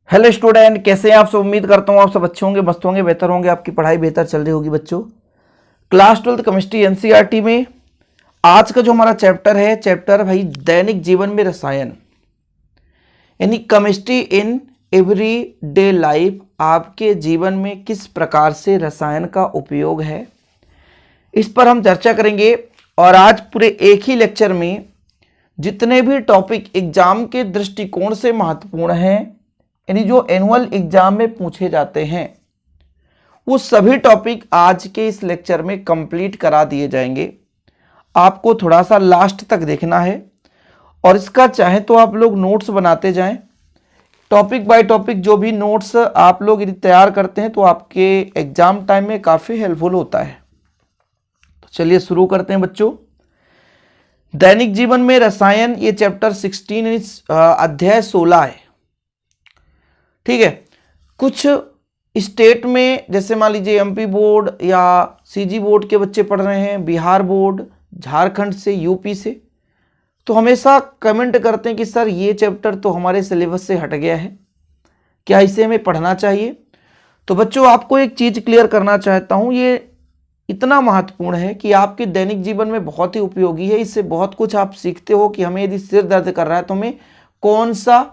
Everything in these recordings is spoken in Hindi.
हेलो स्टूडेंट, कैसे हैं आप सब। उम्मीद करता हूँ आप सब अच्छे होंगे, मस्त होंगे, बेहतर होंगे, आपकी पढ़ाई बेहतर चल रही होगी। बच्चों, क्लास 12 केमिस्ट्री एनसीईआरटी में आज का जो हमारा चैप्टर है, चैप्टर भाई दैनिक जीवन में रसायन, यानी chemistry in every day life. आपके जीवन में किस प्रकार से रसायन का उपयोग है, इस पर हम चर्चा करेंगे। और आज पूरे एक ही लेक्चर में जितने भी टॉपिक एग्जाम के दृष्टिकोण से महत्वपूर्ण हैं, यानी जो एनुअल एग्जाम में पूछे जाते हैं, वो सभी टॉपिक आज के इस लेक्चर में कंप्लीट करा दिए जाएंगे। आपको थोड़ा सा लास्ट तक देखना है और इसका चाहे तो आप लोग नोट्स बनाते जाएं। टॉपिक बाय टॉपिक जो भी नोट्स आप लोग यदि तैयार करते हैं तो आपके एग्जाम टाइम में काफ़ी हेल्पफुल होता है। तो चलिए शुरू करते हैं बच्चों। दैनिक जीवन में रसायन, ये चैप्टर 16 अध्याय 16 है। ठीक है। कुछ स्टेट में जैसे मान लीजिए एमपी बोर्ड या सीजी बोर्ड के बच्चे पढ़ रहे हैं, बिहार बोर्ड, झारखंड से, यूपी से, तो हमेशा कमेंट करते हैं कि सर ये चैप्टर तो हमारे सिलेबस से हट गया है, क्या इसे हमें पढ़ना चाहिए। तो बच्चों, आपको एक चीज़ क्लियर करना चाहता हूँ, ये इतना महत्वपूर्ण है कि आपके दैनिक जीवन में बहुत ही उपयोगी है। इससे बहुत कुछ आप सीखते हो कि हमें यदि सिर दर्द कर रहा है तो हमें कौन सा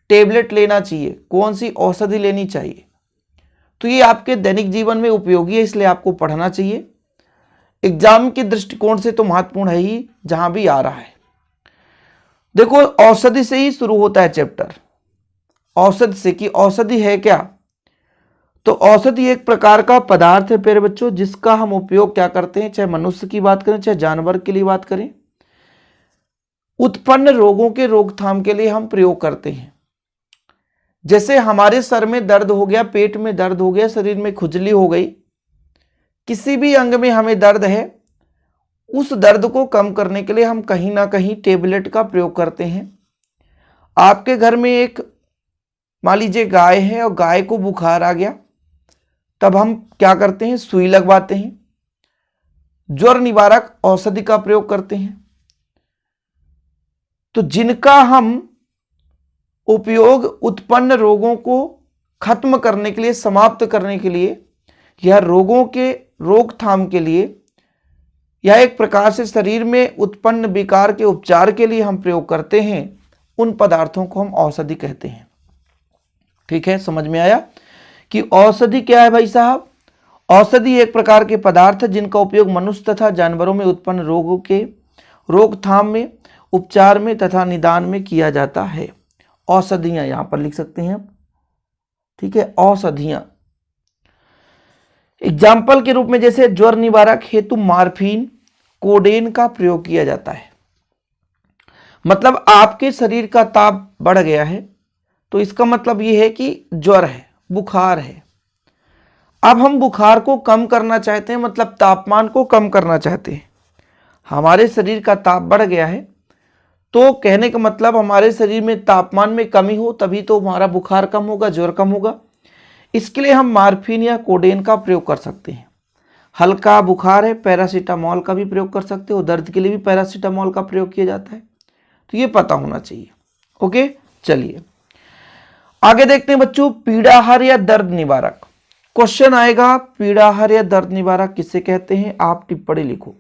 टेबलेट लेना चाहिए, कौन सी औषधि लेनी चाहिए। तो ये आपके दैनिक जीवन में उपयोगी है, इसलिए आपको पढ़ना चाहिए। एग्जाम के दृष्टिकोण से तो महत्वपूर्ण है ही, जहां भी आ रहा है। देखो, औषधि से ही शुरू होता है चैप्टर, औषधि से। कि औषधि है क्या? तो औषधि एक प्रकार का पदार्थ है प्यारे बच्चों, जिसका हम उपयोग क्या करते हैं, चाहे मनुष्य की बात करें चाहे जानवर के लिए बात करें, उत्पन्न रोगों के रोकथाम के लिए हम प्रयोग करते हैं। जैसे हमारे सर में दर्द हो गया, पेट में दर्द हो गया, शरीर में खुजली हो गई, किसी भी अंग में हमें दर्द है, उस दर्द को कम करने के लिए हम कहीं ना कहीं टेबलेट का प्रयोग करते हैं। आपके घर में एक मान लीजिए गाय है और गाय को बुखार आ गया, तब हम क्या करते हैं, सुई लगवाते हैं, ज्वर निवारक औषधि का प्रयोग करते हैं। तो जिनका हम उपयोग उत्पन्न रोगों को खत्म करने के लिए, समाप्त करने के लिए, या रोगों के रोकथाम के लिए, या एक प्रकार से शरीर में उत्पन्न विकार के उपचार के लिए हम प्रयोग करते हैं, उन पदार्थों को हम औषधि कहते हैं। ठीक है, समझ में आया कि औषधि क्या है भाई साहब। औषधि एक प्रकार के पदार्थ जिनका उपयोग मनुष्य तथा जानवरों में उत्पन्न रोगों के रोकथाम में, उपचार में तथा निदान में किया जाता है। औषधियां यहां पर लिख सकते हैं। ठीक है, औषधियां एग्जाम्पल के रूप में जैसे ज्वर निवारक हेतु मार्फिन, कोडेन का प्रयोग किया जाता है। मतलब आपके शरीर का ताप बढ़ गया है, तो इसका मतलब यह है कि ज्वर है, बुखार है। अब हम बुखार को कम करना चाहते हैं, मतलब तापमान को कम करना चाहते हैं। हमारे शरीर का ताप बढ़ गया है, तो कहने का मतलब हमारे शरीर में तापमान में कमी हो, तभी तो हमारा बुखार कम होगा, ज्वर कम होगा। इसके लिए हम मार्फिन या कोडेन का प्रयोग कर सकते हैं। हल्का बुखार है, पैरासीटामोल का भी प्रयोग कर सकते हो। दर्द के लिए भी पैरासीटामोल का प्रयोग किया जाता है, तो ये पता होना चाहिए। ओके, चलिए आगे देखते हैं बच्चों। पीड़ाहार या दर्द निवारक क्वेश्चन आएगा। पीड़ाहार या दर्द निवारक किसे कहते हैं, आप टिप्पणी लिखो।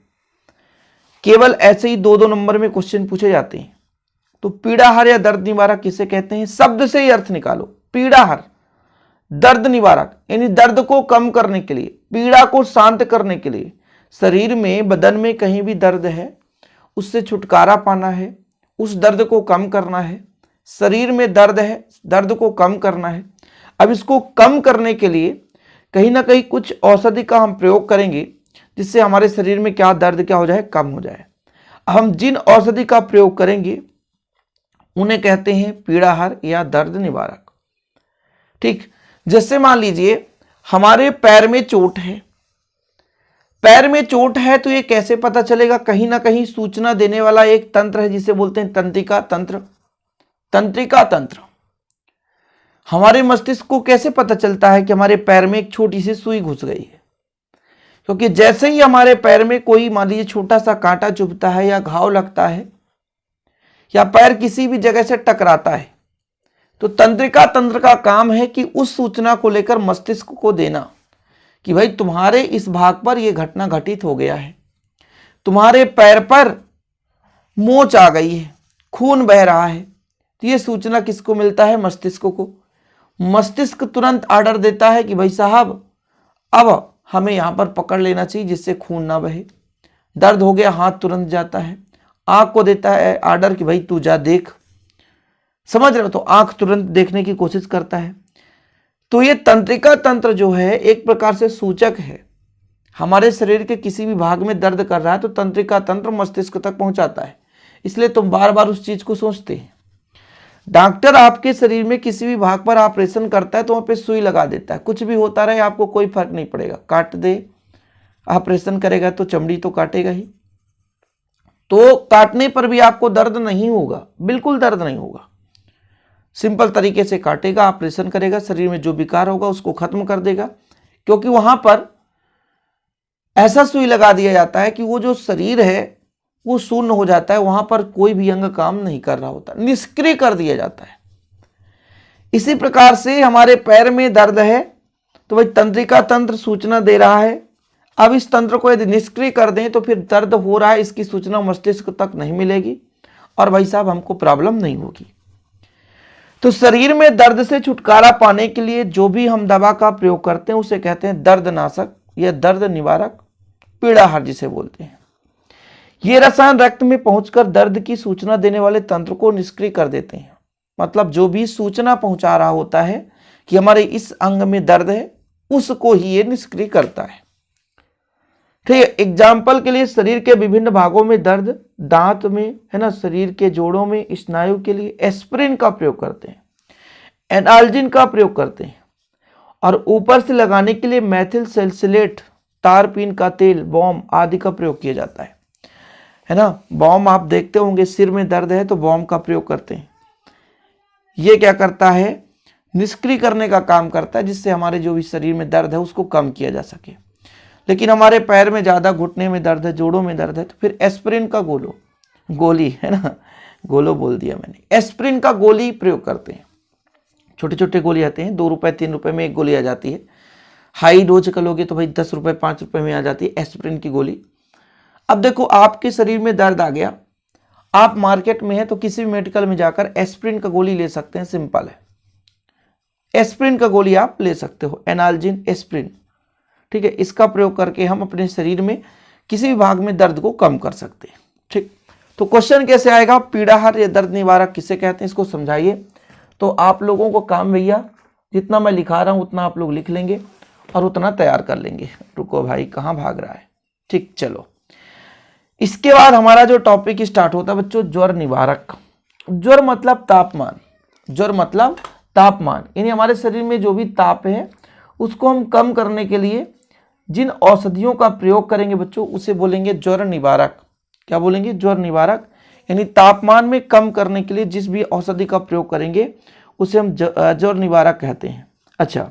केवल ऐसे ही 2-2 नंबर में क्वेश्चन पूछे जाते हैं। तो पीड़ाहार या दर्द निवारक किसे कहते हैं, शब्द से ही अर्थ निकालो। पीड़ाहार, दर्द निवारक, यानी दर्द को कम करने के लिए, पीड़ा को शांत करने के लिए, शरीर में, बदन में कहीं भी दर्द है, उससे छुटकारा पाना है, उस दर्द को कम करना है। शरीर में दर्द है, दर्द को कम करना है। अब इसको कम करने के लिए कहीं ना कहीं कुछ औषधि का हम प्रयोग करेंगे, जिससे हमारे शरीर में क्या दर्द क्या हो जाए, कम हो जाए। हम जिन औषधि का प्रयोग करेंगे उन्हें कहते हैं पीड़ाहार या दर्द निवारक। ठीक, जैसे मान लीजिए हमारे पैर में चोट है। पैर में चोट है तो ये कैसे पता चलेगा, कहीं ना कहीं सूचना देने वाला एक तंत्र है जिसे बोलते हैं तंत्रिका तंत्र। तंत्रिका तंत्र हमारे मस्तिष्क को कैसे पता चलता है कि हमारे पैर में एक छोटी सी सुई घुस गई है, क्योंकि जैसे ही हमारे पैर में कोई मान लीजिए छोटा सा कांटा चुभता है या घाव लगता है या पैर किसी भी जगह से टकराता है, तो तंत्रिका तंत्र का काम है कि उस सूचना को लेकर मस्तिष्क को देना कि भाई तुम्हारे इस भाग पर यह घटना घटित हो गया है, तुम्हारे पैर पर मोच आ गई है, खून बह रहा है। तो ये सूचना किसको मिलता है? मस्तिष्क को। मस्तिष्क तुरंत ऑर्डर देता है कि भाई साहब अब हमें यहां पर पकड़ लेना चाहिए जिससे खून ना बहे। दर्द हो गया, हाथ तुरंत जाता है, आंख को देता है ऑर्डर कि भाई तू जा देख, समझ रहे हो, तो आंख तुरंत देखने की कोशिश करता है। तो ये तंत्रिका तंत्र जो है एक प्रकार से सूचक है। हमारे शरीर के किसी भी भाग में दर्द कर रहा है तो तंत्रिका तंत्र मस्तिष्क तक पहुंचाता है, इसलिए तुम बार बार उस चीज को सोचते हैं। डॉक्टर आपके शरीर में किसी भी भाग पर ऑपरेशन करता है तो वहां पे सुई लगा देता है, कुछ भी होता रहे आपको कोई फर्क नहीं पड़ेगा, काट दे, ऑपरेशन करेगा तो चमड़ी तो काटेगा ही, तो काटने पर भी आपको दर्द नहीं होगा, बिल्कुल दर्द नहीं होगा। सिंपल तरीके से काटेगा, ऑपरेशन करेगा, शरीर में जो विकार होगा उसको खत्म कर देगा, क्योंकि वहां पर ऐसा सुई लगा दिया जाता है कि वो जो शरीर है वो शून्य हो जाता है, वहां पर कोई भी अंग काम नहीं कर रहा होता, निष्क्रिय कर दिया जाता है। इसी प्रकार से हमारे पैर में दर्द है तो भाई तंत्रिका तंत्र सूचना दे रहा है। अब इस तंत्र को यदि निष्क्रिय कर दें तो फिर दर्द हो रहा है इसकी सूचना मस्तिष्क तक नहीं मिलेगी और भाई साहब हमको प्रॉब्लम नहीं होगी। तो शरीर में दर्द से छुटकारा पाने के लिए जो भी हम दवा का प्रयोग करते हैं उसे कहते हैं दर्दनाशक या दर्द निवारक, पीड़ाहार जिसे बोलते हैं। ये रसायन रक्त में पहुंचकर दर्द की सूचना देने वाले तंत्र को निष्क्रिय कर देते हैं। मतलब जो भी सूचना पहुंचा रहा होता है कि हमारे इस अंग में दर्द है उसको ही ये निष्क्रिय करता है। ठीक है, एग्जाम्पल के लिए शरीर के विभिन्न भागों में दर्द, दांत में है ना, शरीर के जोड़ों में स्नायु के लिए एस्प्रिन का प्रयोग करते हैं, एनाल्जिन का प्रयोग करते हैं, और ऊपर से लगाने के लिए मैथिल सैलिसिलेट, तारपीन का तेल, बॉम आदि का प्रयोग किया जाता है ना। बॉम आप देखते होंगे, सिर में दर्द है तो बॉम का प्रयोग करते हैं। ये क्या करता है? निष्क्रिय करने का काम करता है, जिससे हमारे जो भी शरीर में दर्द है उसको कम किया जा सके। लेकिन हमारे पैर में ज़्यादा, घुटने में दर्द है, जोड़ों में दर्द है, तो फिर एस्प्रिन का गोली है ना, गोलो बोल दिया मैंने, एस्प्रिन का गोली प्रयोग करते हैं। छोटे छोटे गोली आते हैं, 2 रुपए 3 रुपए में एक गोली आ जाती है। हाई डोज का लोगे तो भाई 10 रुपए 5 रुपए में आ जाती है एस्प्रिन की गोली। अब देखो आपके शरीर में दर्द आ गया, आप मार्केट में है तो किसी भी मेडिकल में जाकर एस्प्रिन का गोली ले सकते हैं, सिंपल है। एस्प्रिन का गोली आप ले सकते हो, एनाल्जिन, एस्प्रिन, ठीक है। इसका प्रयोग करके हम अपने शरीर में किसी भी भाग में दर्द को कम कर सकते हैं। ठीक, तो क्वेश्चन कैसे आएगा? पीड़ाहार या दर्द निवारक किसे कहते हैं, इसको समझाइए। तो आप लोगों को काम भैया, जितना मैं लिखा रहा हूं उतना आप लोग लिख लेंगे और उतना तैयार कर लेंगे। रुको भाई, कहाँ भाग रहा है? ठीक, चलो। इसके बाद हमारा जो टॉपिक स्टार्ट होता है बच्चों, ज्वर निवारक। ज्वर मतलब तापमान, ज्वर मतलब तापमान, यानी हमारे शरीर में जो भी ताप है उसको हम कम करने के लिए जिन औषधियों का प्रयोग करेंगे बच्चों उसे बोलेंगे ज्वर निवारक। क्या बोलेंगे? ज्वर निवारक। यानी तापमान में कम करने के लिए जिस भी औषधि का प्रयोग करेंगे उसे हम ज्वर निवारक कहते हैं। अच्छा,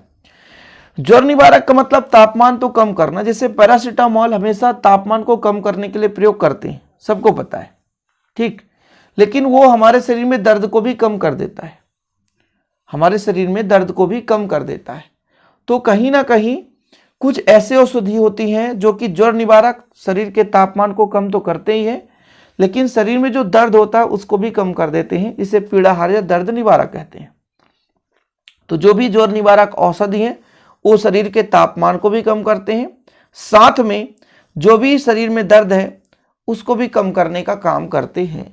ज्वर निवारक का मतलब तापमान तो कम करना। जैसे पैरासीटामोल हमेशा तापमान को कम करने के लिए प्रयोग करते हैं, सबको पता है, ठीक। लेकिन वो हमारे शरीर में दर्द को भी कम कर देता है, हमारे शरीर में दर्द को भी कम कर देता है। तो कहीं ना कहीं कुछ ऐसे औषधि होती हैं जो कि ज्वर निवारक, शरीर के तापमान को कम तो करते ही हैं, लेकिन शरीर में जो दर्द होता है उसको भी कम कर देते हैं। इसे पीड़ाहार या दर्द निवारक कहते हैं। तो जो भी ज्वर निवारक औषधि हैं वो शरीर के तापमान को भी कम करते हैं, साथ में जो भी शरीर में दर्द है उसको भी कम करने का काम करते हैं।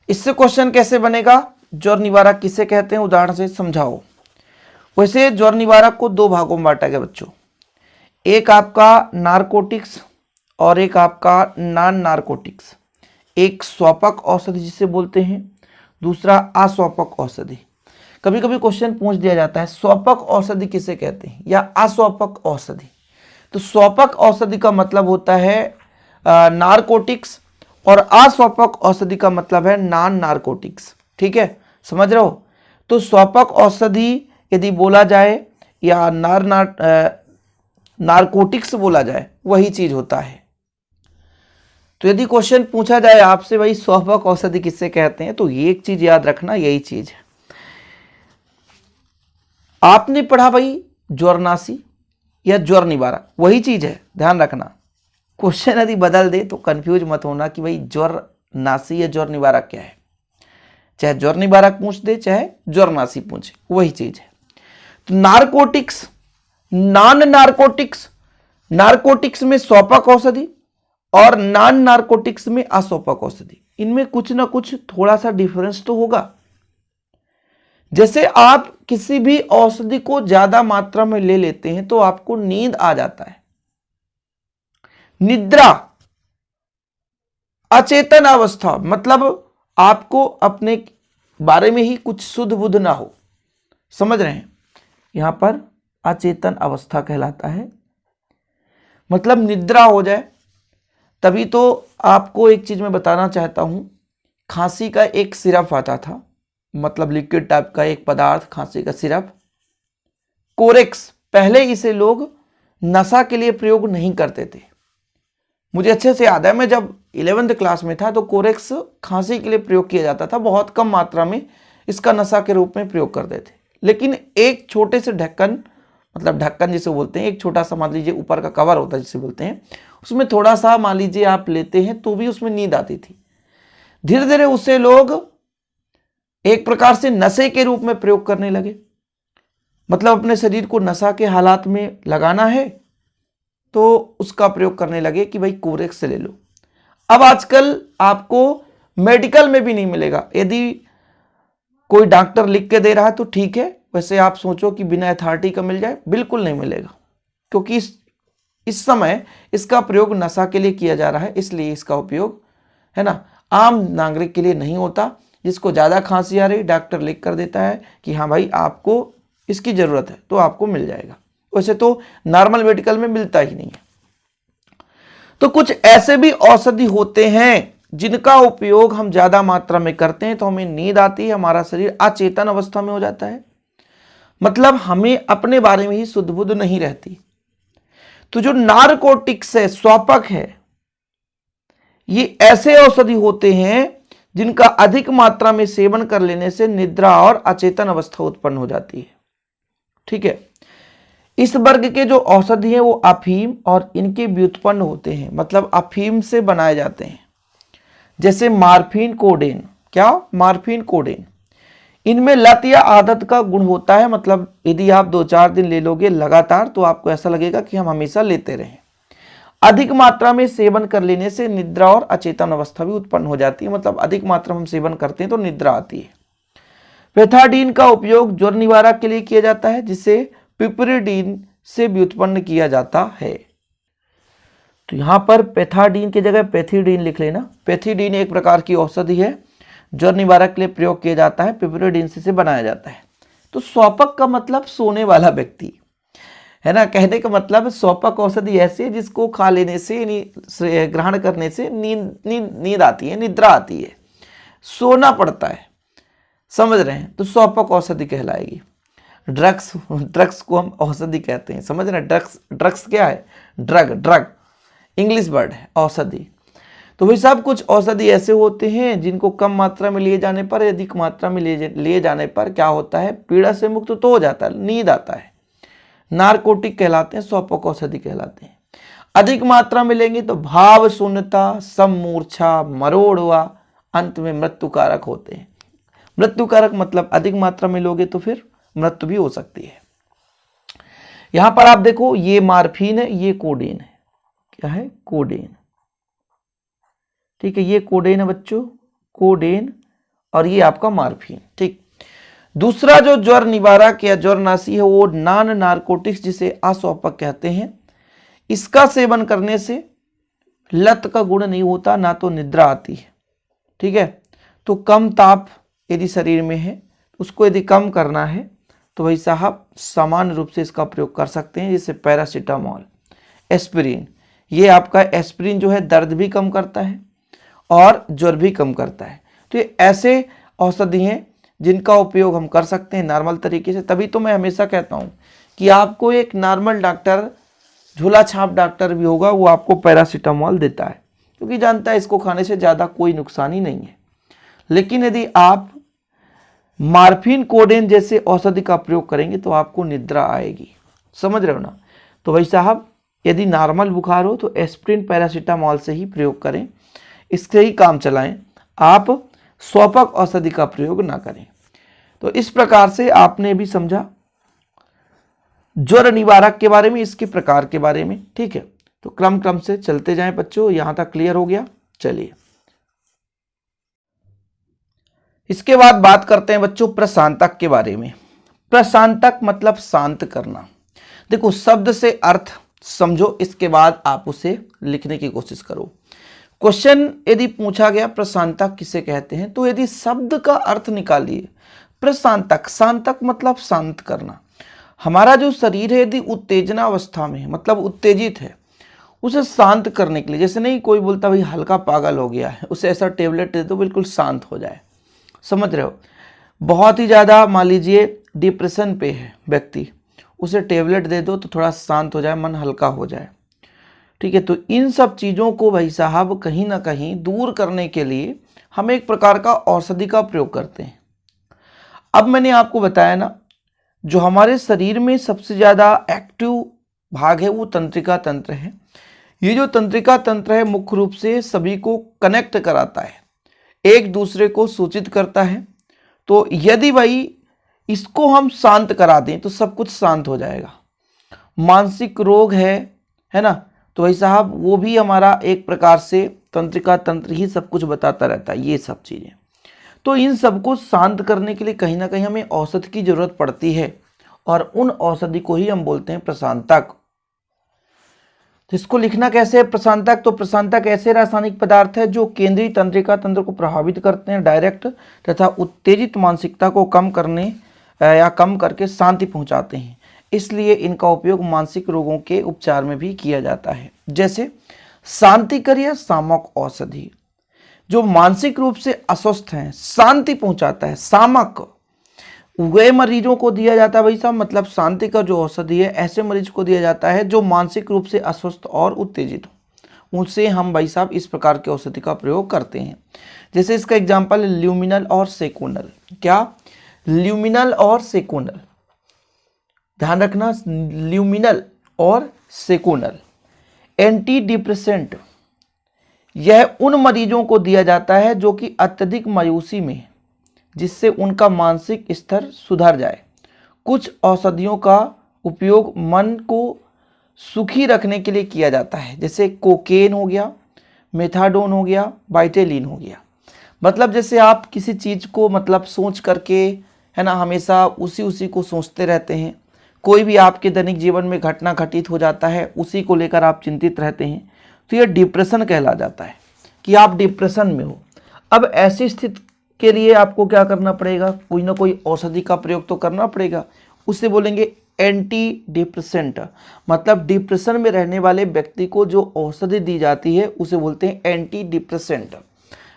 इससे क्वेश्चन कैसे बनेगा? ज्वर निवारक किसे कहते हैं, उदाहरण से समझाओ। वैसे ज्वर निवारक को 2 भागों में बांटा गया बच्चों, एक आपका नारकोटिक्स और एक आपका नॉन नारकोटिक्स। एक स्वापक औषधि जिसे बोलते हैं, दूसरा अस्वापक औषधि। कभी कभी क्वेश्चन पूछ दिया जाता है स्वापक औषधि किसे कहते हैं या अस्वापक औषधि। तो स्वापक औषधि का मतलब होता है नारकोटिक्स और अस्वापक औषधि का मतलब है नॉन नारकोटिक्स। ठीक है, समझ रहे हो? तो स्वापक औषधि यदि बोला जाए या नारकोटिक्स बोला जाए वही चीज होता है। तो यदि क्वेश्चन पूछा जाए आपसे भाई स्वापक औषधि किससे कहते हैं, तो ये एक चीज याद रखना, यही चीज है। आपने पढ़ा भाई ज्वरनाशी या ज्वर निवारक, वही चीज है, ध्यान रखना। क्वेश्चन यदि बदल दे तो कंफ्यूज मत होना कि भाई ज्वरनाशी या ज्वर निवारक क्या है। चाहे ज्वर निवारक पूछ दे चाहे ज्वरनाशी पूछे, वही चीज है। तो नारकोटिक्स, नॉन नारकोटिक्स, नारकोटिक्स में सौपक औषधि और नॉन नारकोटिक्स में असौपक औषधि, इनमें कुछ ना कुछ थोड़ा सा डिफरेंस तो होगा। जैसे आप किसी भी औषधि को ज्यादा मात्रा में ले लेते हैं तो आपको नींद आ जाता है, निद्रा, अचेतन अवस्था, मतलब आपको अपने बारे में ही कुछ शुद्ध बुद्ध ना हो, समझ रहे हैं, यहां पर अचेतन अवस्था कहलाता है, मतलब निद्रा हो जाए। तभी तो आपको एक चीज मैं बताना चाहता हूं, खांसी का एक सिरप आता था, मतलब लिक्विड टाइप का एक पदार्थ, खांसी का सिरप, कोरेक्स। पहले इसे लोग नशा के लिए प्रयोग नहीं करते थे, मुझे अच्छे से याद है, मैं जब 11वीं क्लास में था तो कोरेक्स खांसी के लिए प्रयोग किया जाता था, बहुत कम मात्रा में इसका नशा के रूप में प्रयोग करते थे। लेकिन एक छोटे से ढक्कन, मतलब ढक्कन जिसे बोलते हैं, एक छोटा सा मान लीजिए ऊपर का कवर होता है जिसे बोलते हैं, उसमें थोड़ा सा मान लीजिए आप लेते हैं तो भी उसमें नींद आती थी। धीरे धीरे उसे लोग एक प्रकार से नशे के रूप में प्रयोग करने लगे, मतलब अपने शरीर को नशा के हालात में लगाना है तो उसका प्रयोग करने लगे कि भाई कोरेक्स ले लो। अब आजकल आपको मेडिकल में भी नहीं मिलेगा, यदि कोई डॉक्टर लिख के दे रहा है तो ठीक है, वैसे आप सोचो कि बिना अथॉरिटी का मिल जाए, बिल्कुल नहीं मिलेगा, क्योंकि इस समय इसका प्रयोग नशा के लिए किया जा रहा है, इसलिए इसका उपयोग है ना आम नागरिक के लिए नहीं होता। जिसको ज़्यादा खांसी आ रही, डॉक्टर लिख कर देता है कि हाँ भाई आपको इसकी ज़रूरत है तो आपको मिल जाएगा, वैसे तो नॉर्मल मेडिकल में मिलता ही नहीं है। तो कुछ ऐसे भी औषधि होते हैं जिनका उपयोग हम ज़्यादा मात्रा में करते हैं तो हमें नींद आती है, हमारा शरीर अचेतन अवस्था में हो जाता है, मतलब हमें अपने बारे में ही शुद्ध बुद्ध नहीं रहती। तो जो नारकोटिक्स है, स्वापक है, ये ऐसे औषधि होते हैं जिनका अधिक मात्रा में सेवन कर लेने से निद्रा और अचेतन अवस्था उत्पन्न हो जाती है। ठीक है, इस वर्ग के जो औषधि हैं वो अफीम और इनके व्युत्पन्न होते हैं, मतलब अफीम से बनाए जाते हैं, जैसे मार्फिन, कोडेन। क्या? Morphine, codeine. इनमें लत या आदत का गुण होता है, मतलब यदि आप 2-4 दिन ले लोगे लगातार तो आपको ऐसा लगेगा कि हम हमेशा लेते रहें। अधिक मात्रा में सेवन कर लेने से निद्रा और अचेतन अवस्था भी उत्पन्न हो जाती है, मतलब अधिक मात्रा में हम सेवन करते हैं तो निद्रा आती है। पेथाडीन का उपयोग ज्वर निवारक के लिए किया जाता है, जिसे पिपरिडीन से व्युत्पन्न किया जाता है। तो यहां पर पेथाडीन की जगह पेथिडीन लिख लेना। पेथिडीन एक प्रकार की औषधि है, ज्वर निवारक के लिए प्रयोग किया जाता है, पिपरिडीन से बनाया जाता है। तो स्वापक का मतलब सोने वाला व्यक्ति है ना, कहने का मतलब स्वापक औषधि ऐसी है जिसको खा लेने से, ग्रहण करने से नींद आती है, निद्रा आती है, सोना पड़ता है, समझ रहे हैं, तो स्वापक औषधि कहलाएगी। ड्रग्स को हम औषधि कहते हैं, समझ रहे हैं। ड्रग्स क्या है? ड्रग इंग्लिश वर्ड है, औषधि। तो वही सब कुछ औषधि ऐसे होते हैं जिनको कम मात्रा में लिए जाने पर, अधिक मात्रा में लिए जाने पर क्या होता है, पीड़ा से मुक्त तो हो जाता है, नींद आता है, नारकोटिक कहलाते हैं, स्वापक औषधि कहलाते हैं। अधिक मात्रा में लेंगे तो भाव शून्यता, सममूर्छा, मरोड़ हुआ, अंत में मृत्युकारक होते हैं। मृत्युकारक मतलब अधिक मात्रा में लोगे तो फिर मृत्यु भी हो सकती है। यहां पर आप देखो, ये मार्फिन है, ये कोडेन है। क्या है? कोडेन। ठीक है, ये कोडेन है बच्चों, कोडेन, और ये आपका मार्फिन। ठीक। दूसरा जो ज्वर निवारक या ज्वरनाशी है वो नॉन नारकोटिक्स, जिसे अस्वापक कहते हैं। इसका सेवन करने से लत का गुण नहीं होता, ना तो निद्रा आती है। ठीक है, तो कम ताप यदि शरीर में है, उसको यदि कम करना है तो भाई साहब सामान्य रूप से इसका प्रयोग कर सकते हैं, जैसे पैरासीटामोल, एस्पिरिन। ये आपका एस्पिरिन जो है दर्द भी कम करता है और ज्वर भी कम करता है। तो ये ऐसे औषधि हैं जिनका उपयोग हम कर सकते हैं नॉर्मल तरीके से। तभी तो मैं हमेशा कहता हूँ कि आपको एक नॉर्मल डॉक्टर, झोला छाप डॉक्टर भी होगा, वो आपको पैरासीटामोल देता है, क्योंकि जानता है इसको खाने से ज़्यादा कोई नुकसान ही नहीं है। लेकिन यदि आप मार्फिन, कोडेन जैसे औषधि का प्रयोग करेंगे तो आपको निद्रा आएगी। समझ रहे हो ना। तो भाई साहब यदि नॉर्मल बुखार हो तो एस्प्रिन, पैरासीटामोल से ही प्रयोग करें, इससे ही काम चलाएं, आप स्वपक औषधि का प्रयोग ना करें। तो इस प्रकार से आपने भी समझा ज्वर निवारक के बारे में, इसके प्रकार के बारे में। ठीक है, तो क्रम से चलते जाएं बच्चों। यहां तक क्लियर हो गया। चलिए इसके बाद बात करते हैं बच्चों प्रशांतक के बारे में। प्रशांतक मतलब शांत करना। देखो शब्द से अर्थ समझो, इसके बाद आप उसे लिखने की कोशिश करो। क्वेश्चन यदि पूछा गया प्रशांतक किसे कहते हैं, तो यदि शब्द का अर्थ निकालिए प्रशांतक, शांतक मतलब शांत करना। हमारा जो शरीर है यदि उत्तेजना अवस्था में है, मतलब उत्तेजित है, उसे शांत करने के लिए, जैसे नहीं कोई बोलता भाई हल्का पागल हो गया है, उसे ऐसा टेबलेट दे दो बिल्कुल शांत हो जाए। समझ रहे हो। बहुत ही ज़्यादा मान लीजिए डिप्रेशन पे है व्यक्ति, उसे टेबलेट दे दो तो थोड़ा शांत हो जाए, मन हल्का हो जाए। ठीक है, तो इन सब चीज़ों को भाई साहब कहीं ना कहीं दूर करने के लिए हम एक प्रकार का औषधि का प्रयोग करते हैं। अब मैंने आपको बताया ना, जो हमारे शरीर में सबसे ज़्यादा एक्टिव भाग है वो तंत्रिका तंत्र है। ये जो तंत्रिका तंत्र है मुख्य रूप से सभी को कनेक्ट कराता है, एक दूसरे को सूचित करता है। तो यदि भाई इसको हम शांत करा दें तो सब कुछ शांत हो जाएगा। मानसिक रोग है ना, तो भाई साहब वो भी हमारा एक प्रकार से तंत्रिका तंत्र ही सब कुछ बताता रहता है, ये सब चीज़ें। तो इन सबको शांत करने के लिए कहीं ना कहीं हमें औषधि की जरूरत पड़ती है, और उन औषधि को ही हम बोलते हैं प्रशांतक। तो इसको लिखना कैसे है प्रशांतक, तो प्रशांतक ऐसे रासायनिक पदार्थ है जो केंद्रीय तंत्रिका तंत्र को प्रभावित करते हैं डायरेक्ट, तथा उत्तेजित मानसिकता को कम करने या कम करके शांति पहुंचाते हैं। इसलिए इनका उपयोग मानसिक रोगों के उपचार में भी किया जाता है। जैसे शांतिकर या शामक औषधि, जो मानसिक रूप से अस्वस्थ हैं, शांति पहुंचाता है। शामक वे मरीजों को दिया जाता है भाई साहब, मतलब शांति का जो औषधि है ऐसे मरीज को दिया जाता है जो मानसिक रूप से अस्वस्थ और उत्तेजित हो, उनसे हम भाई साहब इस प्रकार के औषधि का प्रयोग करते हैं। जैसे इसका एग्जांपल है ल्यूमिनल और सेकोनल। क्या? ल्यूमिनल और सेकोनल, ध्यान रखना, ल्यूमिनल और सेकोनल एंटी डिप्रेसेंट। यह उन मरीजों को दिया जाता है जो कि अत्यधिक मायूसी में है, जिससे उनका मानसिक स्तर सुधर जाए। कुछ औषधियों का उपयोग मन को सुखी रखने के लिए किया जाता है, जैसे कोकेन हो गया, मेथाडोन हो गया, बाइटेलिन हो गया। मतलब जैसे आप किसी चीज़ को मतलब सोच करके है ना हमेशा उसी को सोचते रहते हैं, कोई भी आपके दैनिक जीवन में घटना घटित हो जाता है उसी को लेकर आप चिंतित रहते हैं, तो यह डिप्रेशन कहला जाता है कि आप डिप्रेशन में हो। अब ऐसी स्थिति के लिए आपको क्या करना पड़ेगा, कोई ना कोई औषधि का प्रयोग तो करना पड़ेगा। उसे बोलेंगे एंटी डिप्रेसेंट। मतलब डिप्रेशन में रहने वाले व्यक्ति को जो औषधि दी जाती है उसे बोलते हैं एंटी डिप्रेसेंट।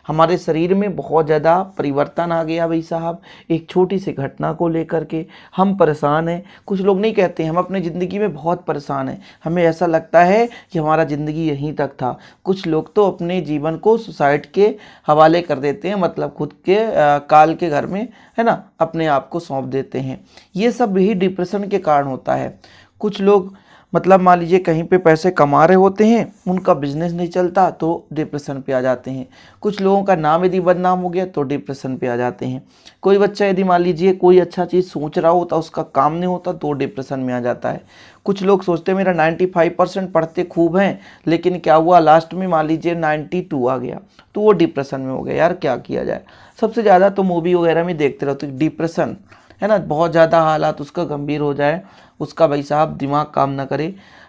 हमारे शरीर में बहुत ज़्यादा परिवर्तन आ गया भाई साहब, एक छोटी सी घटना को लेकर के हम परेशान हैं। कुछ लोग नहीं कहते हम अपनी ज़िंदगी में बहुत परेशान हैं, हमें ऐसा लगता है कि हमारा ज़िंदगी यहीं तक था। कुछ लोग तो अपने जीवन को सुसाइड के हवाले कर देते हैं, मतलब खुद के काल के घर में है ना अपने आप को सौंप देते हैं। ये सब भी डिप्रेशन के कारण होता है। कुछ लोग मतलब मान लीजिए कहीं पे पैसे कमा रहे होते हैं, उनका बिजनेस नहीं चलता तो डिप्रेशन पे आ जाते हैं। कुछ लोगों का नाम यदि बदनाम हो गया तो डिप्रेशन पे आ जाते हैं। कोई बच्चा यदि मान लीजिए कोई अच्छा चीज़ सोच रहा होता, उसका काम नहीं होता तो डिप्रेशन में आ जाता है। कुछ लोग सोचते हैं मेरा 95% पढ़ते खूब हैं, लेकिन क्या हुआ लास्ट में मान लीजिए 92 आ गया तो वो डिप्रेशन में हो गया। यार क्या किया जाए। सबसे ज़्यादा तो मूवी वगैरह में देखते रहते डिप्रेशन है ना, बहुत ज़्यादा हालात उसका गंभीर हो जाए, उसका भाई साहब दिमाग काम ना करे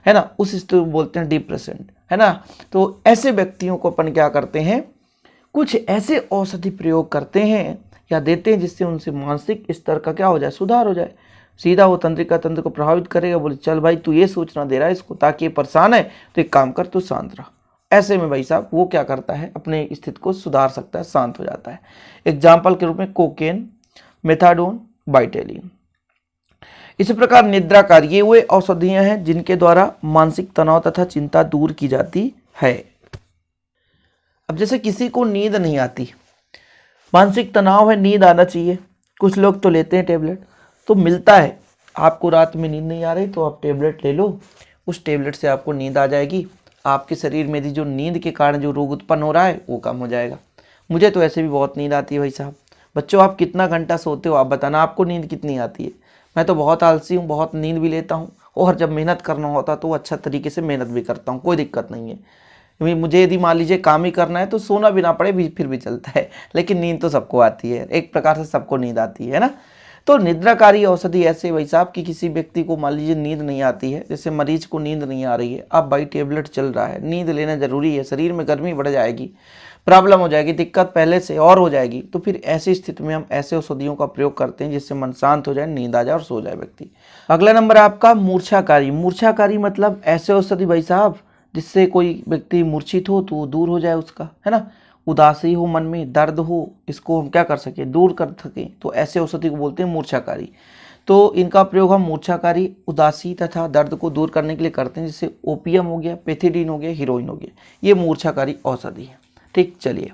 है ना, उस स्थिति को बोलते हैं डिप्रेशन है ना। तो ऐसे व्यक्तियों को अपन क्या करते हैं, कुछ ऐसे औषधि प्रयोग करते हैं या देते हैं जिससे उनसे मानसिक स्तर का क्या हो जाए, सुधार हो जाए। सीधा वो तंत्रिका तंत्र को प्रभावित करेगा, बोले चल भाई तू ये सोचना दे रहा है इसको ताकि ये परेशान है तो एक काम कर तू शांत रहा। ऐसे में भाई साहब वो क्या करता है, अपने स्थिति को सुधार सकता है, शांत हो जाता है। एग्जाम्पल के रूप में कोकेन, मेथाडोन, बाइटेलिन। इसी प्रकार निद्राकारी, ये वे औषधियां हैं जिनके द्वारा मानसिक तनाव तथा चिंता दूर की जाती है। अब जैसे किसी को नींद नहीं आती, मानसिक तनाव है, नींद आना चाहिए, कुछ लोग तो लेते हैं टेबलेट, तो मिलता है आपको रात में नींद नहीं आ रही तो आप टेबलेट ले लो, उस टेबलेट से आपको नींद आ जाएगी, आपके शरीर में जो नींद के कारण जो रोग उत्पन्न हो रहा है वो कम हो जाएगा। मुझे तो ऐसे भी बहुत नींद आती है भाई साहब। बच्चों आप कितना घंटा सोते हो, आप बताना आपको नींद कितनी आती है। मैं तो बहुत आलसी हूँ, बहुत नींद भी लेता हूँ, और जब मेहनत करना होता तो अच्छा तरीके से मेहनत भी करता हूँ, कोई दिक्कत नहीं है। मुझे यदि मान लीजिए काम ही करना है तो सोना भी ना पड़े भी फिर भी चलता है, लेकिन नींद तो सबको आती है, एक प्रकार से सबको नींद आती है ना। तो निद्राकारी औषधि ऐसे भाई साहब कि किसी व्यक्ति को मान लीजिए नींद नहीं आती है, जैसे मरीज को नींद नहीं आ रही है, अब भाई टेबलेट चल रहा है, नींद लेना जरूरी है, शरीर में गर्मी बढ़ जाएगी, प्रॉब्लम हो जाएगी, दिक्कत पहले से और हो जाएगी, तो फिर ऐसी स्थिति में हम ऐसे औषधियों का प्रयोग करते हैं जिससे मन शांत हो जाए, नींद आ जाए और सो जाए व्यक्ति। अगला नंबर आपका मूर्छाकारी। मूर्छाकारी मतलब ऐसे औषधि भाई साहब जिससे कोई व्यक्ति मूर्छित हो तो वो दूर हो जाए उसका, है ना, उदासी हो, मन में दर्द हो, इसको हम क्या कर सकें, दूर कर सकें, तो ऐसे औषधि को बोलते हैं मूर्छाकारी। तो इनका प्रयोग हम मूर्छाकारी, उदासी तथा दर्द को दूर करने के लिए करते हैं, जैसे ओपियम हो गया, पेथिडीन हो गया, हीरोइन हो गया, ये मूर्छाकारी औषधि है। ठीक, चलिए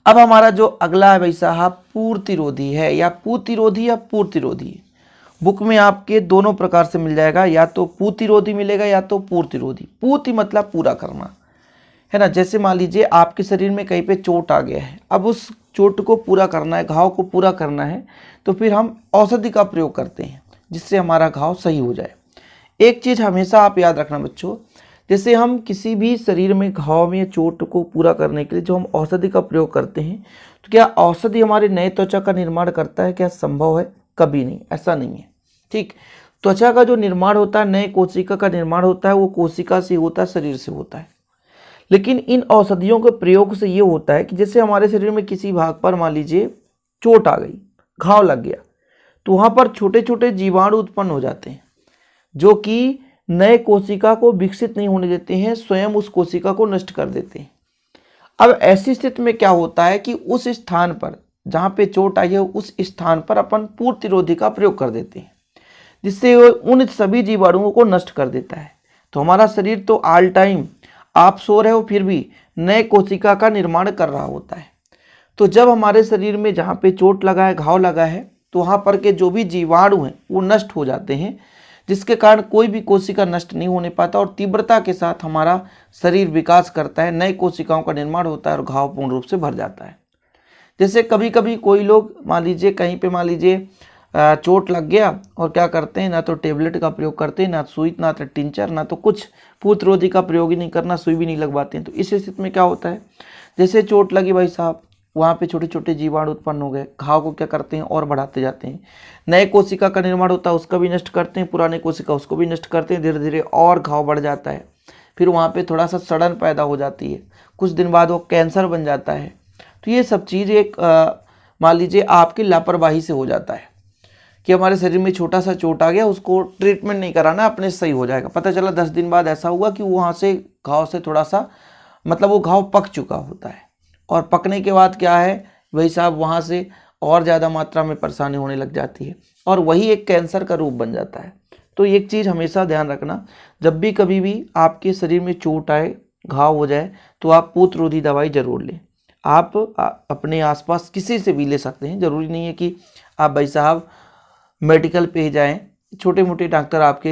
अब हमारा जो अगला है भाई साहब पूर्तिरोधी है, या पूतिरोधी या पूर्तिरोधी। बुक में आपके दोनों प्रकार से मिल जाएगा, या तो पूतिरोधी मिलेगा या तो पूर्तिरोधी। पूति मतलब पूरा करना, है ना, जैसे मान लीजिए आपके शरीर में कहीं पे चोट आ गया है, अब उस चोट को पूरा करना है, घाव को पूरा करना है, तो फिर हम औषधि का प्रयोग करते हैं जिससे हमारा घाव सही हो जाए। एक चीज़ हमेशा आप याद रखना बच्चों, जैसे हम किसी भी शरीर में घाव में चोट को पूरा करने के लिए जो हम औषधि का प्रयोग करते हैं, तो क्या औषधि हमारे नए त्वचा का निर्माण करता है? क्या संभव है? कभी नहीं, ऐसा नहीं है। ठीक, त्वचा का जो निर्माण होता है, नए कोशिका का निर्माण होता है, वो कोशिका से होता है, शरीर से होता है। लेकिन इन औषधियों के प्रयोग से ये होता है कि जैसे हमारे शरीर में किसी भाग पर मान लीजिए चोट आ गई, घाव लग गया, तो वहाँ पर छोटे छोटे जीवाणु उत्पन्न हो जाते हैं जो कि नए कोशिका को विकसित नहीं होने देते हैं, स्वयं उस कोशिका को नष्ट कर देते हैं। अब ऐसी स्थिति में क्या होता है कि उस स्थान पर जहाँ पे चोट आई है उस स्थान पर अपन पूर्तिरोधी का प्रयोग कर देते हैं, जिससे वो उन सभी जीवाणुओं को नष्ट कर देता है। तो हमारा शरीर तो ऑल टाइम आप सो रहे हो फिर भी नए कोशिका का निर्माण कर रहा होता है। तो जब हमारे शरीर में जहाँ पे चोट लगा है, घाव लगा है, तो वहाँ पर के जो भी जीवाणु हैं वो नष्ट हो जाते हैं, जिसके कारण कोई भी कोशिका नष्ट नहीं होने पाता और तीव्रता के साथ हमारा शरीर विकास करता है, नए कोशिकाओं का निर्माण होता है और घाव पूर्ण रूप से भर जाता है। जैसे कभी कभी कोई लोग मान लीजिए कहीं पे मान लीजिए चोट लग गया और क्या करते हैं, ना तो टेबलेट का प्रयोग करते हैं, ना सुई, ना तो टिंचर, ना तो कुछ पूर्तिरोधी का प्रयोग ही नहीं करना, सुई भी नहीं लगवाते हैं। तो इस स्थिति में क्या होता है, जैसे चोट लगी भाई साहब, वहाँ पे छोटे छोटे जीवाणु उत्पन्न हो गए, घाव को क्या करते हैं और बढ़ाते जाते हैं, नए कोशिका का निर्माण होता है उसका भी नष्ट करते हैं, पुराने कोशिका उसको भी नष्ट करते हैं, धीरे धीरे और घाव बढ़ जाता है, फिर वहाँ पे थोड़ा सा सड़न पैदा हो जाती है, कुछ दिन बाद वो कैंसर बन जाता है। तो ये सब चीज़ एक मान लीजिए आपकी लापरवाही से हो जाता है कि हमारे शरीर में छोटा सा चोट आ गया, उसको ट्रीटमेंट नहीं कराना, अपने सही हो जाएगा। पता चला 10 दिन बाद ऐसा हुआ कि वहाँ से घाव से थोड़ा सा मतलब वो घाव पक चुका होता है, और पकने के बाद क्या है भाई साहब, वहाँ से और ज़्यादा मात्रा में परेशानी होने लग जाती है और वही एक कैंसर का रूप बन जाता है। तो एक चीज़ हमेशा ध्यान रखना, जब भी कभी भी आपके शरीर में चोट आए, घाव हो जाए, तो आप पूर्तिरोधी दवाई जरूर लें। आप अपने आसपास किसी से भी ले सकते हैं, ज़रूरी नहीं है कि आप भाई साहब मेडिकल पे जाएं, छोटे मोटे डॉक्टर आपके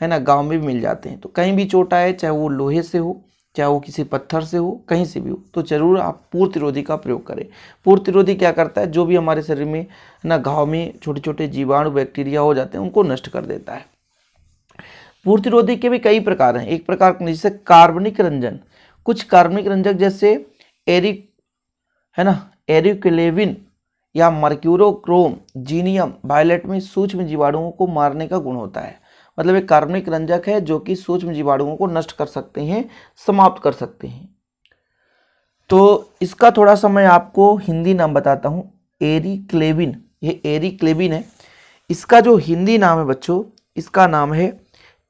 है ना गांव में भी मिल जाते हैं। तो कहीं भी चोट आए, चाहे वो लोहे से हो, चाहे वो किसी पत्थर से हो, कहीं से भी हो, तो जरूर आप पूर्तिरोधी का प्रयोग करें। पूर्तिरोधी क्या करता है, जो भी हमारे शरीर में ना घाव में छोटे छोटे जीवाणु बैक्टीरिया हो जाते हैं उनको नष्ट कर देता है। पूर्तिरोधी के भी कई प्रकार हैं। एक प्रकार जैसे कार्बनिक रंजन, कुछ कार्बनिक रंजक जैसे एरिक है ना, एरिक्लेविन या मर्क्यूरोक्रोम, जीनियम, वायलेट में सूक्ष्म जीवाणुओं को मारने का गुण होता है। मतलब एक कार्बनिक रंजक है जो कि सूक्ष्म जीवाणुओं को नष्ट कर सकते हैं, समाप्त कर सकते हैं। तो इसका थोड़ा सा मैं आपको हिंदी नाम बताता हूँ, एरिक्लेविन। ये एरिक्लेविन है, इसका जो हिंदी नाम है बच्चों, इसका नाम है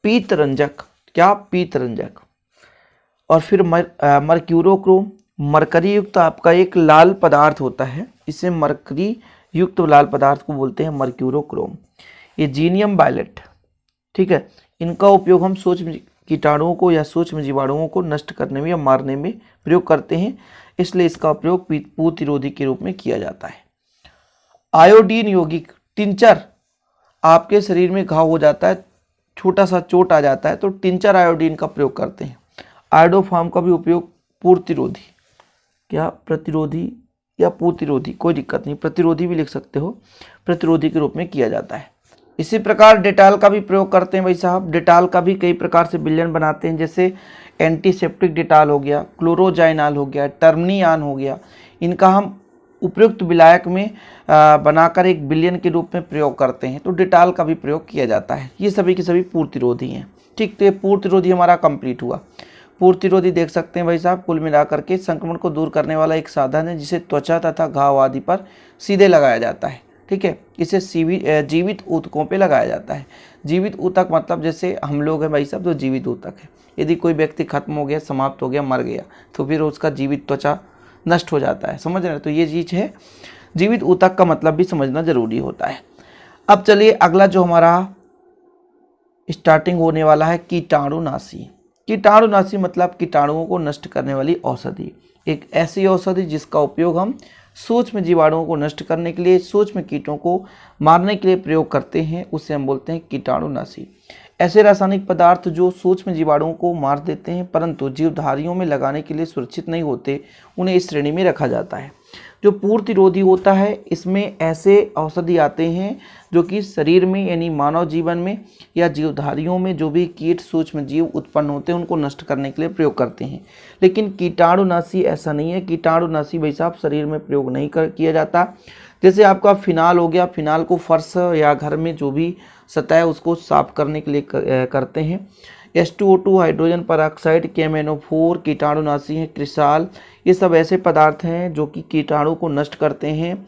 पीतरंजक। क्या? पीतरंजक। और फिर मर्क्यूरोक्रोम, मरकरी युक्त आपका एक लाल पदार्थ होता है, इसे मरकरी युक्त लाल पदार्थ को बोलते हैं मर्क्यूरोक्रोम। ये जीनियम वायलेट, ठीक है, इनका उपयोग हम सूक्ष्म कीटाणुओं को या सूक्ष्म जीवाणुओं को नष्ट करने में या मारने में प्रयोग करते हैं, इसलिए इसका प्रयोग पूर्तिरोधी के रूप में किया जाता है। आयोडीन यौगिक टिंचर, आपके शरीर में घाव हो जाता है, छोटा सा चोट आ जाता है तो टिंचर आयोडीन का प्रयोग करते हैं। आयोडोफार्म का भी उपयोग पूर्तिरोधी, क्या प्रतिरोधी या पूर्तिरोधी, कोई दिक्कत नहीं, प्रतिरोधी भी लिख सकते हो, प्रतिरोधी के रूप में किया जाता है। इसी प्रकार डेटॉल का भी प्रयोग करते हैं भाई साहब। डेटॉल का भी कई प्रकार से विलयन बनाते हैं, जैसे एंटीसेप्टिक डेटॉल हो गया, क्लोरोजाइनाल हो गया, टर्मनियान हो गया। इनका हम उपयुक्त विलायक में बनाकर एक विलयन के रूप में प्रयोग करते हैं, तो डेटॉल का भी प्रयोग किया जाता है। ये सभी के सभी पूर्तिरोधी हैं। ठीक, तो ये पूर्तिरोधी हमारा कंप्लीट हुआ। पूर्तिरोधी देख सकते हैं भाई साहब, कुल मिलाकर के संक्रमण को दूर करने वाला एक साधन है जिसे त्वचा तथा घाव आदि पर सीधे लगाया जाता है। ठीक है, इसे जीवित ऊतकों पे लगाया जाता है। जीवित ऊतक मतलब जैसे हम लोग हैं भाई साहब, तो जीवित ऊतक है। यदि कोई व्यक्ति खत्म हो गया, समाप्त हो गया, मर गया, तो फिर उसका जीवित त्वचा नष्ट हो जाता है, समझ रहे हैं। तो ये चीज़ है, जीवित ऊतक का मतलब भी समझना जरूरी होता है। अब चलिए अगला जो हमारा स्टार्टिंग होने वाला है, कीटाणुनाशी। कीटाणुनाशी मतलब कीटाणुओं को नष्ट करने वाली औषधि। एक ऐसी औषधि जिसका उपयोग हम सूक्ष्म जीवाणुओं को नष्ट करने के लिए, सूक्ष्म कीटों को मारने के लिए प्रयोग करते हैं, उसे हम बोलते हैं कीटाणुनाशी। ऐसे रासायनिक पदार्थ जो सूक्ष्म जीवाणुओं को मार देते हैं परंतु जीवधारियों में लगाने के लिए सुरक्षित नहीं होते, उन्हें इस श्रेणी में रखा जाता है। जो पूर्तिरोधी होता है, इसमें ऐसे औषधि आते हैं जो कि शरीर में यानी मानव जीवन में या जीवधारियों में जो भी कीट सूक्ष्म जीव उत्पन्न होते हैं उनको नष्ट करने के लिए प्रयोग करते हैं। लेकिन कीटाणुनाशी ऐसा नहीं है। कीटाणुनाशी भाई साहब शरीर में प्रयोग नहीं किया जाता। जैसे आपका फिनाल हो गया, फिनाल को फर्श या घर में जो भी सतह है उसको साफ करने के लिए करते हैं। H2O2 हाइड्रोजन परऑक्साइड, KMnO4 कीटाणुनाशी है, क्रिसाल, ये सब ऐसे पदार्थ हैं जो कि कीटाणु को नष्ट करते हैं।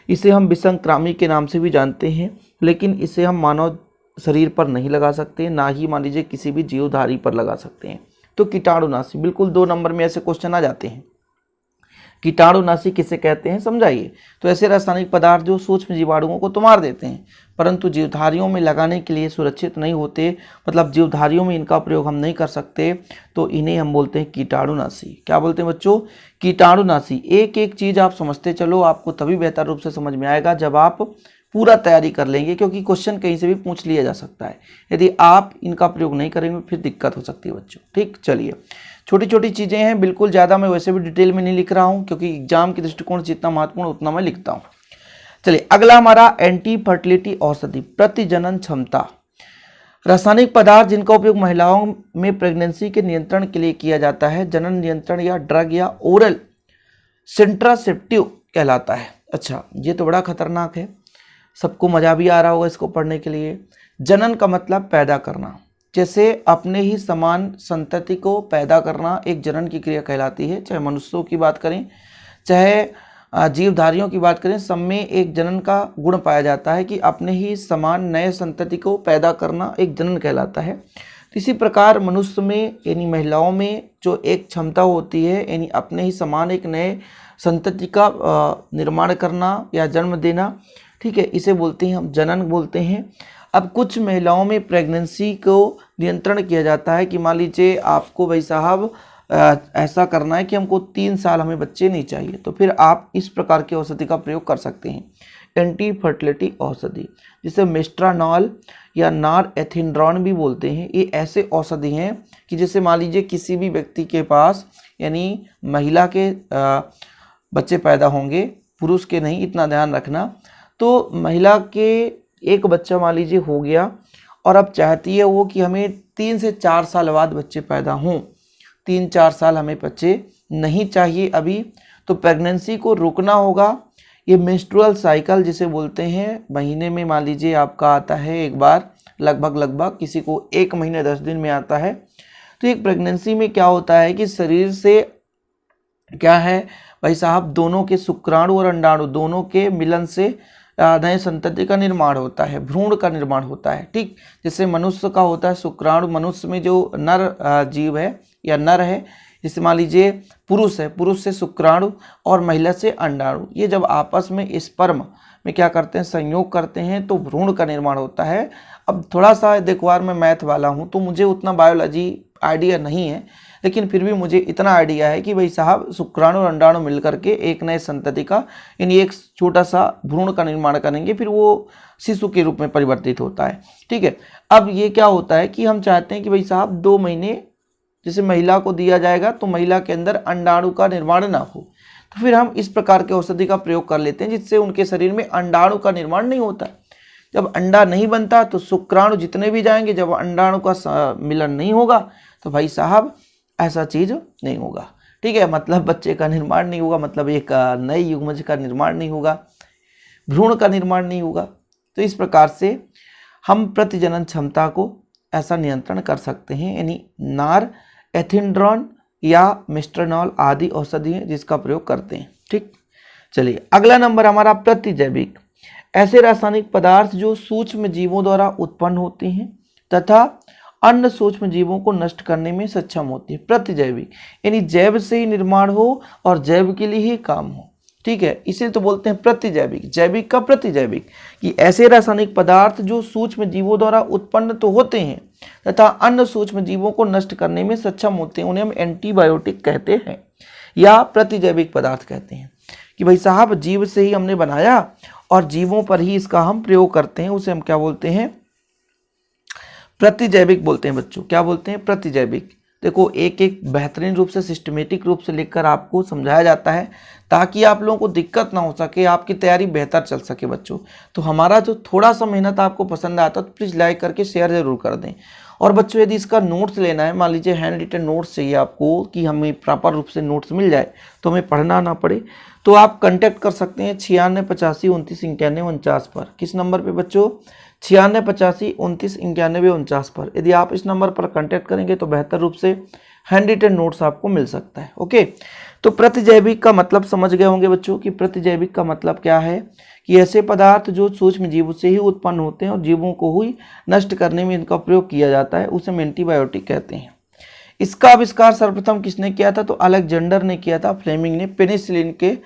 इसे हम विसंक्रामी के नाम से भी जानते हैं, लेकिन इसे हम मानव शरीर पर नहीं लगा सकते, ना ही मान लीजिए किसी भी जीवधारी पर लगा सकते हैं। तो कीटाणुनाशी बिल्कुल 2 नंबर में ऐसे क्वेश्चन आ जाते हैं। कीटाणुनाशी किसे कहते हैं समझाइए। तो ऐसे रासायनिक पदार्थ जो सूक्ष्म जीवाणुओं को तो मार देते हैं परंतु जीवधारियों में लगाने के लिए सुरक्षित नहीं होते, मतलब जीवधारियों में इनका प्रयोग हम नहीं कर सकते, तो इन्हें हम बोलते हैं कीटाणुनाशी। क्या बोलते हैं बच्चों? कीटाणुनाशी। एक एक चीज़ आप समझते चलो, आपको तभी बेहतर रूप से समझ में आएगा जब आप पूरा तैयारी कर लेंगे, क्योंकि क्वेश्चन कहीं से भी पूछ लिया जा सकता है। यदि आप इनका प्रयोग नहीं करेंगे फिर दिक्कत हो सकती है बच्चों। ठीक, चलिए छोटी छोटी चीज़ें हैं, बिल्कुल ज़्यादा मैं वैसे भी डिटेल में नहीं लिख रहा हूँ क्योंकि एग्जाम के दृष्टिकोण से जितना महत्वपूर्ण उतना मैं लिखता हूँ। चलिए अगला हमारा एंटी फर्टिलिटी औषधि, प्रतिजनन क्षमता। रासायनिक पदार्थ जिनका उपयोग महिलाओं में प्रेगनेंसी के नियंत्रण के लिए किया जाता है, जनन नियंत्रण या ड्रग या ओरल सेंट्रासेप्टिव कहलाता है। अच्छा, ये तो बड़ा खतरनाक है, सबको मजा भी आ रहा होगा इसको पढ़ने के लिए। जनन का मतलब पैदा करना, जैसे अपने ही समान संतति को पैदा करना एक जनन की क्रिया कहलाती है। चाहे मनुष्यों की बात करें चाहे जीवधारियों की बात करें, सब में एक जनन का गुण पाया जाता है कि अपने ही समान नए संतति को पैदा करना एक जनन कहलाता है। तो इसी प्रकार मनुष्य में यानी महिलाओं में जो एक क्षमता होती है यानी अपने ही समान एक नए संतति का निर्माण करना या जन्म देना, ठीक है, इसे बोलते हैं हम जनन बोलते हैं। अब कुछ महिलाओं में प्रेगनेंसी को नियंत्रण किया जाता है कि मान लीजिए आपको भाई साहब ऐसा करना है कि हमको 3 साल हमें बच्चे नहीं चाहिए, तो फिर आप इस प्रकार की औषधि का प्रयोग कर सकते हैं, एंटी फर्टिलिटी औषधि, जिसे मेस्ट्रानॉल या नॉरएथिंड्रोन भी बोलते हैं। ये ऐसे औषधि हैं कि जैसे मान लीजिए किसी भी व्यक्ति के पास यानी महिला के बच्चे पैदा होंगे, पुरुष के नहीं, इतना ध्यान रखना। तो महिला के एक बच्चा मान लीजिए हो गया और अब चाहती है वो कि हमें 3 से 4 साल बाद बच्चे पैदा हों, 3-4 साल हमें बच्चे नहीं चाहिए अभी, तो प्रेगनेंसी को रोकना होगा। ये मेंस्ट्रुअल साइकिल जिसे बोलते हैं, महीने में मान लीजिए आपका आता है एक बार, लगभग किसी को 1 महीने 10 दिन में आता है। तो एक प्रेगनेंसी में क्या होता है कि शरीर से क्या है भाई साहब, दोनों के शुक्राणु और अंडाणु दोनों के मिलन से नए संतति का निर्माण होता है, भ्रूण का निर्माण होता है। ठीक, जैसे मनुष्य का होता है शुक्राणु, मनुष्य में जो नर जीव है या नर है, जैसे मान लीजिए पुरुष है, पुरुष से शुक्राणु और महिला से अंडाणु, ये जब आपस में स्पर्म में क्या करते हैं, संयोग करते हैं, तो भ्रूण का निर्माण होता है। अब थोड़ा सा देखो यार, मैं मैथ वाला हूँ तो मुझे उतना बायोलॉजी आइडिया नहीं है, लेकिन फिर भी मुझे इतना आइडिया है कि भाई साहब शुक्राणु और अंडाणु मिलकर के एक नए संतति का यानी एक छोटा सा भ्रूण का निर्माण करेंगे, फिर वो शिशु के रूप में परिवर्तित होता है। ठीक है, अब ये क्या होता है कि हम चाहते हैं कि भाई साहब 2 महीने जैसे महिला को दिया जाएगा तो महिला के अंदर अंडाणु का निर्माण ना हो, तो फिर हम इस प्रकार के औषधि का प्रयोग कर लेते हैं जिससे उनके शरीर में अंडाणु का निर्माण नहीं होता। जब अंडा नहीं बनता तो शुक्राणु जितने भी जाएंगे, जब अंडाणु का मिलन नहीं होगा तो भाई साहब ऐसा चीज नहीं होगा। ठीक है, मतलब बच्चे का निर्माण नहीं होगा, मतलब एक नए युग्मज का निर्माण नहीं होगा, भ्रूण का निर्माण नहीं होगा। तो इस प्रकार से हम प्रतिजनन क्षमता को ऐसा नियंत्रण कर सकते हैं, यानी नार एथिंड्रॉन या मिस्ट्रेनॉल आदि औषधि हैं जिसका प्रयोग करते हैं। ठीक, चलिए अगला नंबर हमारा प्रतिजैविक, ऐसे रासायनिक पदार्थ जो सूक्ष्म जीवों द्वारा उत्पन्न होते हैं तथा अन्य सूक्ष्म जीवों को नष्ट करने में सक्षम होती है। प्रतिजैविक यानी जैव से ही निर्माण हो और जैव के लिए ही काम हो। ठीक है, इसे तो बोलते हैं प्रतिजैविक। जैविक का प्रतिजैविक कि ऐसे रासायनिक पदार्थ जो सूक्ष्म जीवों द्वारा उत्पन्न तो होते हैं तथा अन्य सूक्ष्म जीवों को नष्ट करने में सक्षम होते हैं, उन्हें हम एंटीबायोटिक कहते हैं या प्रतिजैविक पदार्थ कहते हैं। कि भाई साहब जीव से ही हमने बनाया और जीवों पर ही इसका हम प्रयोग करते हैं, उसे हम क्या बोलते हैं? प्रतिजैविक बोलते हैं बच्चों। क्या बोलते हैं? प्रतिजैविक। देखो एक एक बेहतरीन रूप से सिस्टमेटिक रूप से लिखकर आपको समझाया जाता है ताकि आप लोगों को दिक्कत ना हो सके, आपकी तैयारी बेहतर चल सके बच्चों। तो हमारा जो थोड़ा सा मेहनत आपको पसंद आता है तो प्लीज़ लाइक करके शेयर जरूर कर दें। और बच्चों यदि इसका नोट्स लेना है, मान लीजिए हैंड रिटन नोट्स चाहिए आपको कि हमें प्रॉपर रूप से नोट्स मिल जाए तो हमें पढ़ना ना पड़े, तो आप कांटेक्ट कर सकते हैं 9685299149 पर। किस नंबर पे बच्चों? 9685299149 पर। यदि आप इस नंबर पर कांटेक्ट करेंगे तो बेहतर रूप से हैंड रिटन नोट्स आपको मिल सकता है। ओके, तो प्रतिजैविक का मतलब समझ गए होंगे बच्चों कि प्रतिजैविक का मतलब क्या है कि ऐसे पदार्थ जो सूक्ष्म जीवों से ही उत्पन्न होते हैं और जीवों को ही नष्ट करने में इनका प्रयोग किया जाता है, उसे हम एंटीबायोटिक कहते हैं। इसका आविष्कार सर्वप्रथम किसने किया था? तो अलेक्जेंडर ने किया था, फ्लेमिंग ने, पेनिसिलिन के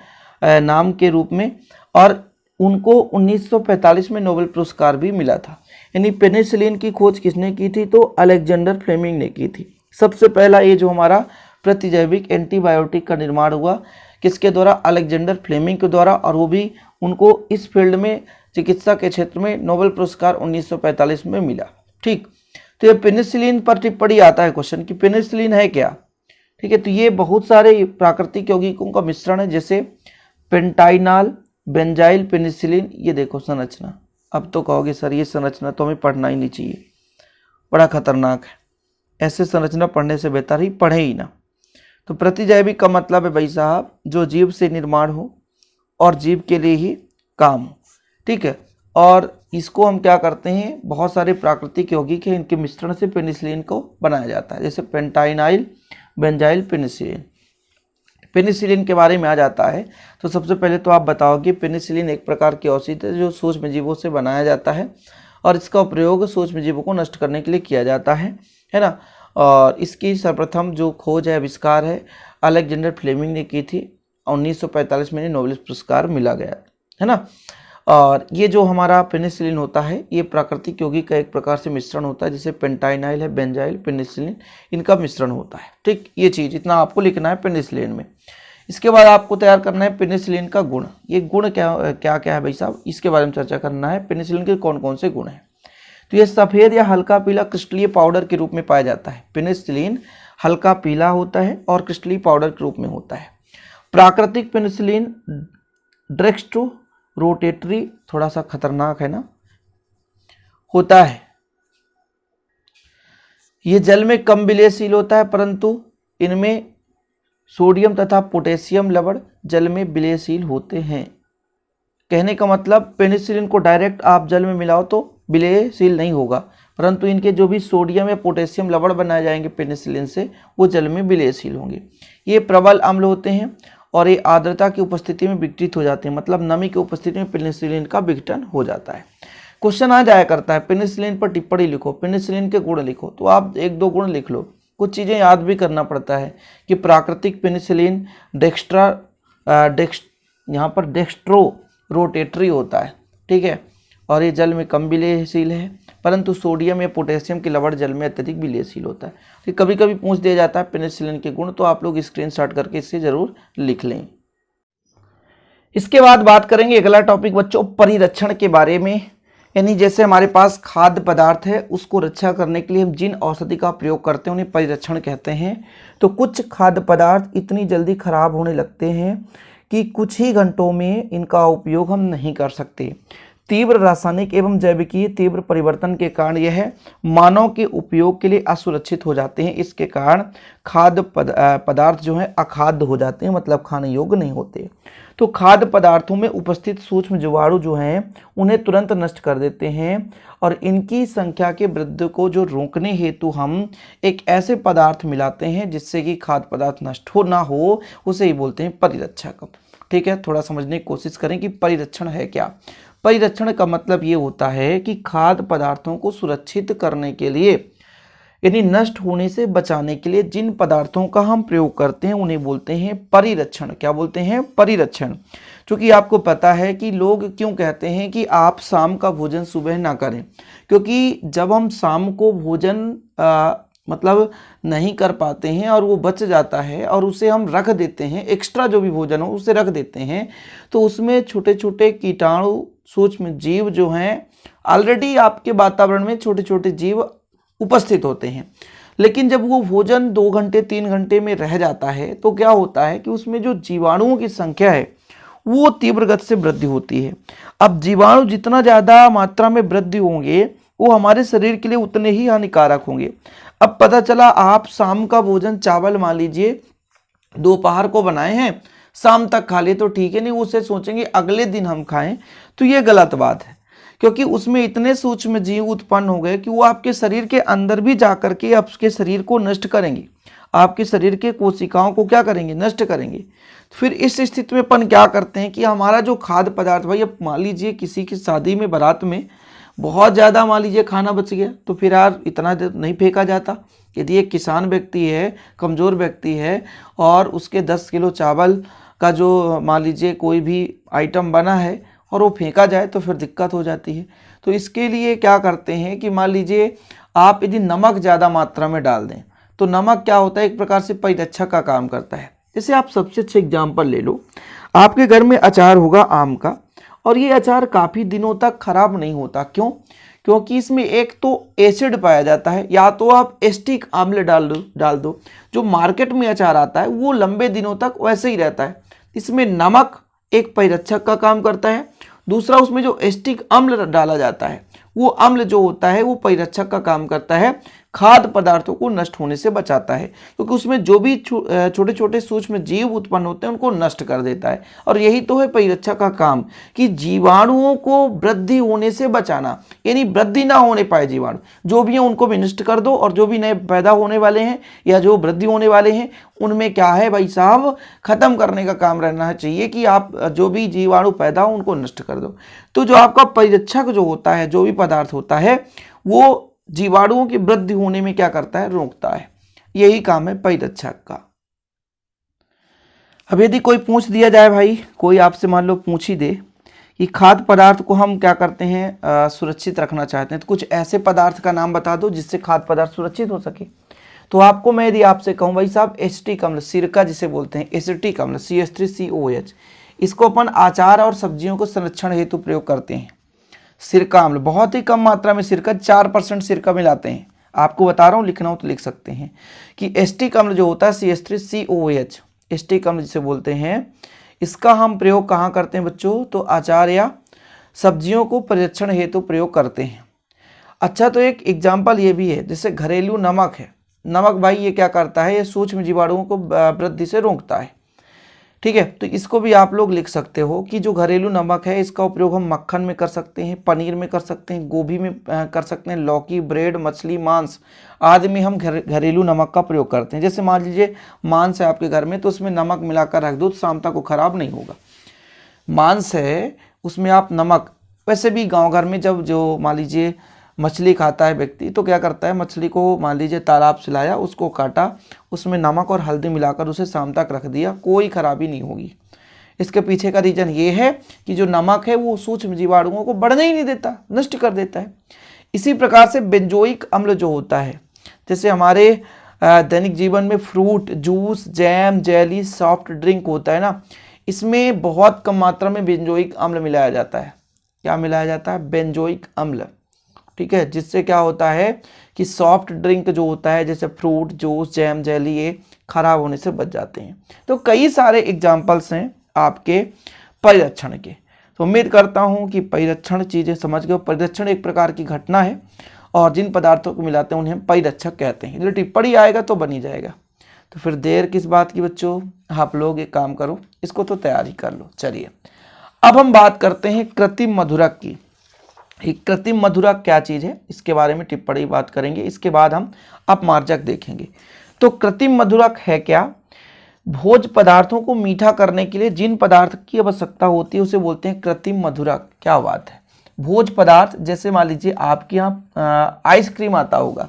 नाम के रूप में, और उनको 1945 में नोबेल पुरस्कार भी मिला था। यानी पेनिसिलिन की खोज किसने की थी? तो अलेक्जेंडर फ्लेमिंग ने की थी। सबसे पहला ये जो हमारा प्रतिजैविक एंटीबायोटिक का निर्माण हुआ किसके द्वारा? अलेक्जेंडर फ्लेमिंग के द्वारा, और वो भी उनको इस फील्ड में चिकित्सा के क्षेत्र में नोबेल पुरस्कार 1945 में मिला। ठीक, तो ये पेनिसिलिन पर टिप्पणी आता है क्वेश्चन कि पेनिसिलिन है क्या? ठीक है, तो ये बहुत सारे प्राकृतिक यौगिकों का मिश्रण है, जैसे पेंटाइनाल, बेंजाइल, पेनिसिलिन। ये देखो संरचना। अब तो कहोगे सर ये संरचना तो हमें पढ़ना ही नहीं चाहिए, बड़ा खतरनाक है, ऐसे संरचना पढ़ने से बेहतर ही पढ़े ही ना। तो प्रतिजैविक का मतलब है भाई साहब जो जीव से निर्माण हो और जीव के लिए ही काम हो। ठीक है, और इसको हम क्या करते हैं? बहुत सारे प्राकृतिक यौगिक हैं, इनके मिश्रण से पेनिसिलिन को बनाया जाता है, जैसे पेंटाइनाइल, बेंजाइल, पेनिसिलिन। पेनिसिलिन के बारे में आ जाता है तो सबसे पहले तो आप बताओगे पेनिसिलिन एक प्रकार की औषधि है जो सूक्ष्म जीवों से बनाया जाता है और इसका प्रयोग सूक्ष्म जीवों को नष्ट करने के लिए किया जाता है ना। और इसकी सर्वप्रथम जो खोज है, आविष्कार है, अलेक्जेंडर फ्लेमिंग ने की थी। 1945 में नोबेल पुरस्कार मिला गया है ना। और ये जो हमारा पेनिसिलिन होता है ये प्राकृतिक यौगिक का एक प्रकार से मिश्रण होता है, जैसे पेंटाइनाइल है, बेंजाइल, पेनिसिलिन, इनका मिश्रण होता है। ठीक, ये चीज़ इतना आपको लिखना है पेनिसिलिन में। इसके बाद आपको तैयार करना है पेनिसिलिन का गुण। ये गुण क्या क्या क्या है भाई साहब, इसके बारे में चर्चा करना है। पेनिसिलिन के कौन कौन से गुण हैं? तो ये सफ़ेद या हल्का पीला क्रिस्टलीय पाउडर के रूप में पाया जाता है। पेनिसिलिन हल्का पीला होता है और क्रिस्टलीय पाउडर के रूप में होता है। प्राकृतिक पेनिसिलिन डेक्स्ट्रो रोटेटरी, थोड़ा सा खतरनाक है ना, होता है। ये जल में कम विलयशील होता है परंतु इनमें सोडियम तथा पोटेशियम लवण जल में विलयशील होते हैं। कहने का मतलब पेनिसिलिन को डायरेक्ट आप जल में मिलाओ तो विलयशील नहीं होगा, परंतु इनके जो भी सोडियम या पोटेशियम लवण बनाए जाएंगे पेनिसिलिन से वो जल में विलयशील होंगे। ये प्रबल अम्ल होते हैं और ये आर्द्रता की उपस्थिति में विघटित हो जाते हैं, मतलब नमी की उपस्थिति में पेनिसिलिन का विघटन हो जाता है। क्वेश्चन आ जाया करता है पेनिसिलिन पर टिप्पणी लिखो, पेनिसिलिन के गुण लिखो, तो आप 1-2 गुण लिख लो। कुछ चीज़ें याद भी करना पड़ता है कि प्राकृतिक पेनिसिलिन यहाँ पर डेक्स्ट्रो रोटेटरी होता है। ठीक है, और ये जल में कम विलयशील है। परंतु सोडियम या पोटेशियम की लवण जल में अत्यधिक विलयशील होता है। तो कभी कभी पूछ दिया जाता है पेनिसिलिन के गुण, तो आप लोग स्क्रीनशॉट करके इसे जरूर लिख लें। इसके बाद बात करेंगे अगला टॉपिक बच्चों परिरक्षण के बारे में, यानी जैसे हमारे पास खाद्य पदार्थ है उसको रक्षा करने के लिए हम जिन औषधि का प्रयोग करते हैं उन्हें परिरक्षण कहते हैं। तो कुछ खाद्य पदार्थ इतनी जल्दी खराब होने लगते हैं कि कुछ ही घंटों में इनका उपयोग हम नहीं कर सकते। तीव्र रासायनिक एवं जैविकीय तीव्र परिवर्तन के कारण यह मानव के उपयोग के लिए असुरक्षित हो जाते हैं। इसके कारण खाद्य पदार्थ जो है अखाद्य हो जाते हैं, मतलब खाने योग्य नहीं होते। तो खाद्य पदार्थों में उपस्थित सूक्ष्म जीवाणु जो हैं उन्हें तुरंत नष्ट कर देते हैं, और इनकी संख्या के वृद्धि को जो रोकने हेतु हम एक ऐसे पदार्थ मिलाते हैं जिससे कि खाद्य पदार्थ नष्ट हो ना हो, उसे ही बोलते हैं परिरक्षक। ठीक है, थोड़ा समझने की कोशिश करें कि परिरक्षण है क्या। परिरक्षण का मतलब ये होता है कि खाद्य पदार्थों को सुरक्षित करने के लिए, यानी नष्ट होने से बचाने के लिए जिन पदार्थों का हम प्रयोग करते हैं उन्हें बोलते हैं परिरक्षण। क्या बोलते हैं? परिरक्षण। क्योंकि आपको पता है कि लोग क्यों कहते हैं कि आप शाम का भोजन सुबह ना करें, क्योंकि जब हम शाम को भोजन मतलब नहीं कर पाते हैं और वो बच जाता है और उसे हम रख देते हैं, एक्स्ट्रा जो भी भोजन हो उसे रख देते हैं, तो उसमें छोटे छोटे कीटाणु सूक्ष्म जीव जो हैं, ऑलरेडी आपके वातावरण में छोटे छोटे जीव उपस्थित होते हैं। लेकिन जब वो भोजन 2 घंटे 3 घंटे में रह जाता है तो क्या होता है कि उसमें जो जीवाणुओं की संख्या है वो तीव्र गति से वृद्धि होती है। अब जीवाणु जितना ज़्यादा मात्रा में वृद्धि होंगे वो हमारे शरीर के लिए उतने ही हानिकारक होंगे। अब पता चला आप शाम का भोजन चावल मान लीजिए दोपहर को बनाए हैं, शाम तक खा ले तो ठीक है, नहीं उसे सोचेंगे अगले दिन हम खाएं, तो ये गलत बात है। क्योंकि उसमें इतने सूक्ष्म जीव उत्पन्न हो गए कि वो आपके शरीर के अंदर भी जाकर के आपके शरीर को नष्ट करेंगे, आपके शरीर के कोशिकाओं को क्या करेंगे? नष्ट करेंगे। फिर इस स्थिति में अपन क्या करते हैं कि हमारा जो खाद्य पदार्थ, भाई अब मान लीजिए किसी की शादी में बारात में बहुत ज़्यादा मान लीजिए खाना बच गया, तो फिर यार इतना नहीं फेंका जाता। यदि एक किसान व्यक्ति है, कमज़ोर व्यक्ति है, और उसके 10 किलो चावल का जो मान लीजिए कोई भी आइटम बना है और वो फेंका जाए तो फिर दिक्कत हो जाती है। तो इसके लिए क्या करते हैं कि मान लीजिए आप यदि नमक ज़्यादा मात्रा में डाल दें, तो नमक क्या होता है, एक प्रकार से परिरक्षक का काम करता है। जैसे आप सबसे अच्छे एग्जाम्पल ले लो, आपके घर में अचार होगा आम का, और ये अचार काफ़ी दिनों तक खराब नहीं होता। क्यों? क्योंकि इसमें एक तो एसिड पाया जाता है, या तो आप एसिटिक अम्ल डाल दो। जो मार्केट में अचार आता है वो लंबे दिनों तक वैसे ही रहता है। इसमें नमक एक परिरक्षक का काम करता है, दूसरा उसमें जो एसिटिक अम्ल डाला जाता है वो अम्ल जो होता है वो परिरक्षक का काम करता है, खाद्य पदार्थों को नष्ट होने से बचाता है, क्योंकि उसमें जो भी छोटे छोटे सूक्ष्म जीव उत्पन्न होते हैं उनको नष्ट कर देता है। और यही तो है परिरक्षक का काम, कि जीवाणुओं को वृद्धि होने से बचाना, यानी वृद्धि ना होने पाए जीवाणु जो भी हैं उनको भी नष्ट कर दो, और जो भी नए पैदा होने वाले हैं या जो वृद्धि होने वाले हैं उनमें क्या है भाई साहब, खत्म करने का काम रहना चाहिए कि आप जो भी जीवाणु पैदा हो उनको नष्ट कर दो। तो जो आपका परिरक्षक जो होता है, जो भी पदार्थ होता है, वो जीवाणुओं की वृद्धि होने में क्या करता है? रोकता है। यही काम है परिरक्षक का। अब यदि कोई पूछ दिया जाए, भाई कोई आपसे मान लो पूछ ही दे कि खाद्य पदार्थ को हम क्या करते हैं सुरक्षित रखना चाहते हैं, तो कुछ ऐसे पदार्थ का नाम बता दो जिससे खाद्य पदार्थ सुरक्षित हो सके। तो आपको मैं यदि आपसे कहूँ भाई साहब एसिटिक अम्ल, सिरका जिसे बोलते हैं, एसिटिक अम्ल CH3COOH, इसको अपन अचार और सब्जियों को संरक्षण हेतु प्रयोग करते हैं। सिरका अम्ल बहुत ही कम मात्रा में, सिरका 4% सिरका मिलाते हैं। आपको बता रहा हूँ, लिखना हो तो लिख सकते हैं कि एसिटिक अम्ल जो होता है CH3COOH, एसिटिक अम्ल जिसे बोलते हैं, इसका हम प्रयोग कहाँ करते हैं बच्चों? तो अचार या सब्जियों को परिरक्षण हेतु प्रयोग करते हैं। अच्छा, तो एक एग्जाम्पल ये भी है, जैसे घरेलू नमक है। नमक भाई ये क्या करता है? ये सूक्ष्म जीवाणुओं को वृद्धि से रोकता है। ठीक है, तो इसको भी आप लोग लिख सकते हो कि जो घरेलू नमक है इसका उपयोग हम मक्खन में कर सकते हैं, पनीर में कर सकते हैं, गोभी में कर सकते हैं, लौकी, ब्रेड, मछली, मांस आदि में हम घरेलू नमक का प्रयोग करते हैं। जैसे मान लीजिए मांस है आपके घर में, तो उसमें नमक मिलाकर रख दो तो शाम तक वो खराब नहीं होगा। मांस है उसमें आप नमक, वैसे भी गाँव घर में जब जो मान लीजिए मछली खाता है व्यक्ति, तो क्या करता है, मछली को मान लीजिए तालाब से लाया, उसको काटा, उसमें नमक और हल्दी मिलाकर उसे शाम तक रख दिया, कोई खराबी नहीं होगी। इसके पीछे का रीजन ये है कि जो नमक है वो सूक्ष्म जीवाणुओं को बढ़ने ही नहीं देता, नष्ट कर देता है। इसी प्रकार से बेंजोइक अम्ल जो होता है, जैसे हमारे दैनिक जीवन में fruit juice, jam, jelly, soft drink होता है ना, इसमें बहुत कम मात्रा में बेंजोइक अम्ल मिलाया जाता है। क्या मिलाया जाता है? बेंजोइक अम्ल। ठीक है, जिससे क्या होता है कि सॉफ्ट ड्रिंक जो होता है जैसे फ्रूट जूस, जैम, जेली, ये खराब होने से बच जाते हैं। तो कई सारे एग्जाम्पल्स हैं आपके परिरक्षण के। तो उम्मीद करता हूं कि परिरक्षण चीज़ें समझ गए। परिरक्षण एक प्रकार की घटना है और जिन पदार्थों को मिलाते हैं उन्हें हम परिरक्षक कहते हैं। यदि टिप्पणी आएगा तो बन ही जाएगा। तो फिर देर किस बात की बच्चों, आप लोग एक काम करो, इसको तो तैयारी कर लो। चलिए अब हम बात करते हैं कृत्रिम मधुरक की। कृत्रिम मधुरक क्या चीज़ है, इसके बारे में टिप्पणी बात करेंगे। इसके बाद हम अपमार्जक देखेंगे। तो कृत्रिम मधुरक है क्या? भोज्य पदार्थों को मीठा करने के लिए जिन पदार्थ की आवश्यकता होती है उसे बोलते हैं कृत्रिम मधुरक। क्या बात है। भोज्य पदार्थ जैसे मान लीजिए आपके यहाँ आइसक्रीम आता होगा।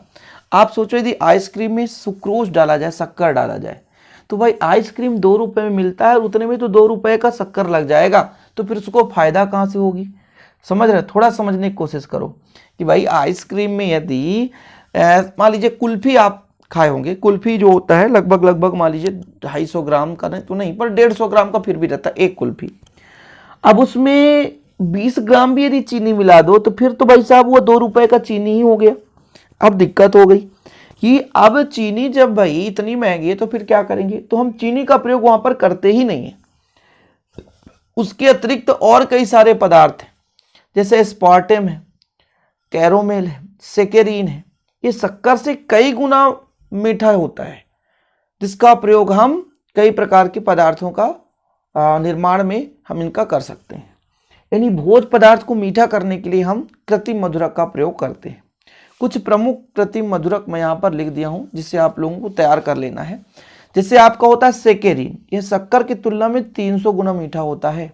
आप सोचो यदि आइसक्रीम में सुक्रोज डाला जाए, शक्कर डाला जाए, तो भाई आइसक्रीम 2 रुपए में मिलता है और उतने में तो 2 रुपए का शक्कर लग जाएगा, तो फिर उसको फायदा कहाँ से होगी? समझ रहे? थोड़ा समझने की कोशिश करो कि भाई आइसक्रीम में यदि मान लीजिए कुल्फी आप खाए होंगे। कुल्फी जो होता है लगभग मान लीजिए 250 ग्राम का, नहीं तो नहीं पर 150 ग्राम का फिर भी रहता है एक कुल्फी। अब उसमें 20 ग्राम भी यदि चीनी मिला दो तो फिर तो भाई साहब वो 2 रुपए का चीनी ही हो गया। अब दिक्कत हो गई कि अब चीनी जब भाई इतनी महंगी है तो फिर क्या करेंगे? तो हम चीनी का प्रयोग वहां पर करते ही नहीं है। उसके अतिरिक्त और कई सारे पदार्थ हैं, जैसे एस्पार्टेम है, कैरोमेल है, सेकेरीन है। ये शक्कर से कई गुना मीठा होता है, जिसका प्रयोग हम कई प्रकार के पदार्थों का निर्माण में हम इनका कर सकते हैं। यानी भोज्य पदार्थ को मीठा करने के लिए हम कृत्रिम मधुरक का प्रयोग करते हैं। कुछ प्रमुख कृत्रिम मधुरक मैं यहाँ पर लिख दिया हूँ, जिससे आप लोगों को तैयार कर लेना है। जैसे आपका होता है सेकेरीन, यह शक्कर की तुलना में 300 गुना मीठा होता है।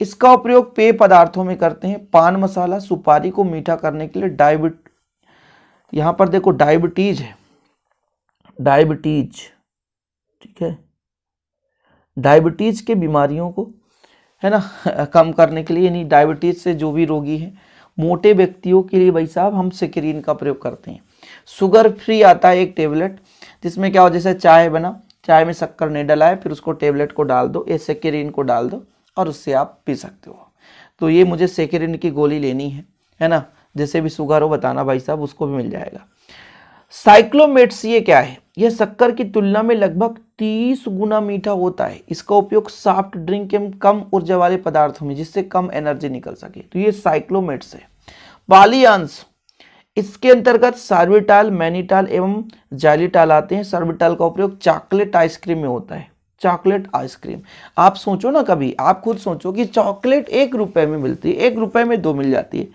इसका उपयोग पेय पदार्थों में करते हैं। पान मसाला, सुपारी को मीठा करने के लिए यहाँ पर देखो डायबिटीज है, डायबिटीज, ठीक है, डायबिटीज के बीमारियों को है ना कम करने के लिए, यानी डायबिटीज से जो भी रोगी हैं, मोटे व्यक्तियों के लिए भाई साहब हम सेकेरीन का प्रयोग करते हैं। शुगर फ्री आता है एक टेबलेट, जिसमें क्या हो, जैसे चाय बना, चाय में शक्कर नहीं डलाए, फिर उसको टेबलेट को डाल दो, ये सेकेरीन को डाल दो और उससे आप पी सकते हो। तो ये मुझे सेकेरीन की गोली लेनी है ना, जैसे भी शुगर हो बताना भाई साहब, उसको भी मिल जाएगा। साइक्लोमेट्स ये क्या है? यह शक्कर की तुलना में लगभग 30 गुना मीठा होता है। इसका उपयोग सॉफ्ट ड्रिंक एवं कम ऊर्जा वाले पदार्थों में, जिससे कम एनर्जी निकल सके, तो ये साइक्लोमेट्स है। पालियांस, इसके अंतर्गत सार्बिटाल, मैनिटाल एवं जाइलिटाल आते हैं। सार्बिटाल का उपयोग चॉकलेट आइसक्रीम में होता है। चॉकलेट आइसक्रीम, आप सोचो ना, कभी आप खुद सोचो कि चॉकलेट 1 रुपए में मिलती है, 1 रुपए में 2 मिल जाती है,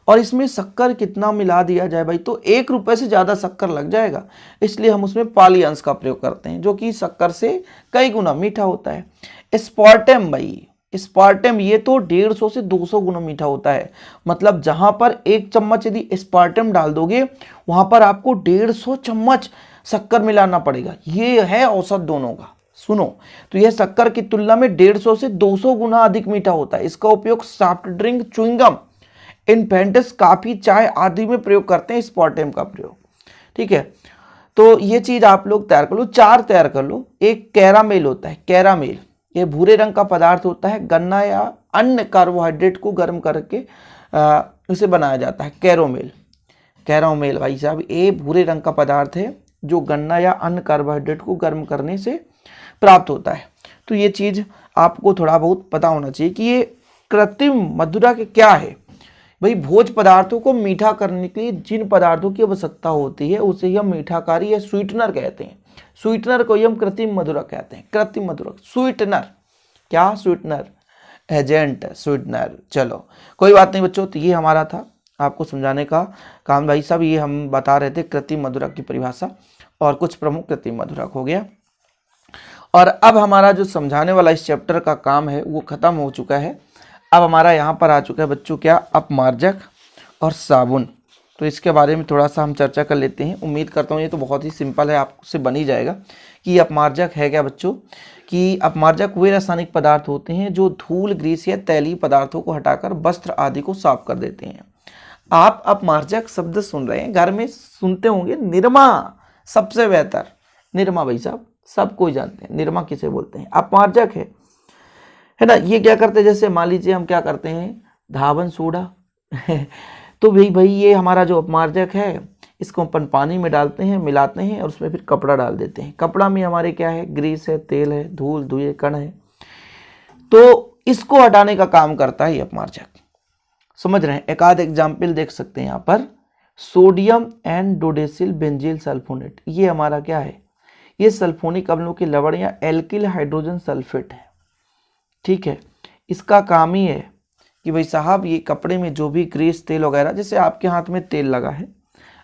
और इसमें शक्कर कितना मिला दिया जाए भाई, तो 1 रुपए से ज़्यादा शक्कर लग जाएगा। इसलिए हम उसमें पालियांस का प्रयोग करते हैं, जो कि शक्कर से कई गुना मीठा होता है। एस्पार्टेम, भाई एस्पार्टेम ये तो 150 से 200 गुना मीठा होता है। मतलब जहां पर 1 चम्मच यदि एस्पार्टेम डाल दोगे, वहां पर आपको 150 चम्मच शक्कर मिलाना पड़ेगा। ये है औसत दोनों का। सुनो, तो यह शक्कर की तुलना में 150 से 200 गुना अधिक मीठा होता है। इसका उपयोग सॉफ्ट ड्रिंक, च्युइंगम, इन्फेंटस, काफी, चाय आदि में प्रयोग करते हैं एस्पार्टेम का प्रयोग। ठीक है, तो ये चीज आप लोग तैयार कर लो, 4 तैयार कर लो। एक कैरामेल होता है, कैरामेल ये भूरे रंग का पदार्थ होता है। गन्ना या अन्य कार्बोहाइड्रेट को गर्म करके उसे बनाया जाता है। कैरोमेल, कैरामेल भाई साहब ये भूरे रंग का पदार्थ है, जो गन्ना या अन्य कार्बोहाइड्रेट को गर्म करने से प्राप्त होता है। तो ये चीज आपको थोड़ा बहुत पता होना चाहिए कि ये कृत्रिम मधुरक क्या है। भाई भोज्य पदार्थों को मीठा करने के लिए जिन पदार्थों की आवश्यकता होती है उसे हम मीठाकारी या स्वीटनर कहते हैं। स्वीटनर को ही हम कृत्रिम मधुरक कहते हैं। कृत्रिम मधुरक, स्वीटनर, क्या स्वीटनर, एजेंट स्वीटनर। चलो कोई बात नहीं बच्चों, तो ये हमारा था आपको समझाने का काम भाई साहब। ये हम बता रहे थे कृत्रिम मधुरक की परिभाषा और कुछ प्रमुख कृत्रिम मधुरक हो गया। और अब हमारा जो समझाने वाला इस चैप्टर का काम है वो खत्म हो चुका है। अब हमारा यहाँ पर आ चुका है बच्चों क्या, अपमार्जक और साबुन। तो इसके बारे में थोड़ा सा हम चर्चा कर लेते हैं। उम्मीद करता हूँ ये तो बहुत ही सिंपल है, आपसे बन ही जाएगा कि अपमार्जक है क्या बच्चों। कि अपमार्जक वे रासायनिक पदार्थ होते हैं जो धूल, ग्रीस या तैलीय पदार्थों को हटाकर वस्त्र आदि को साफ कर देते हैं। आप अपमार्जक शब्द सुन रहे हैं, घर में सुनते होंगे निरमा, सबसे बेहतर निरमा भाई साहब, सब कोई जानते हैं निरमा किसे बोलते हैं, अपमार्जक है ना। ये क्या करते हैं, जैसे मान लीजिए हम क्या करते हैं, धावन सोडा तो भाई ये हमारा जो अपमार्जक है, इसको अपन पानी में डालते हैं, मिलाते हैं और उसमें फिर कपड़ा डाल देते हैं। कपड़ा में हमारे क्या है, ग्रीस है, तेल है, धूल धुएं कण है, तो इसको हटाने का काम करता है ये अपमार्जक। समझ रहे हैं। एक आध एग्जाम्पल देख सकते हैं यहाँ पर, sodium and dodecyl benzyl sulphonate, ये हमारा क्या है, ये सल्फोनिक अम्लों के लवण या एल्किल हाइड्रोजन सल्फेट है। ठीक है, इसका काम ही है कि भाई साहब ये कपड़े में जो भी ग्रीस तेल वगैरह, जैसे आपके हाथ में तेल लगा है,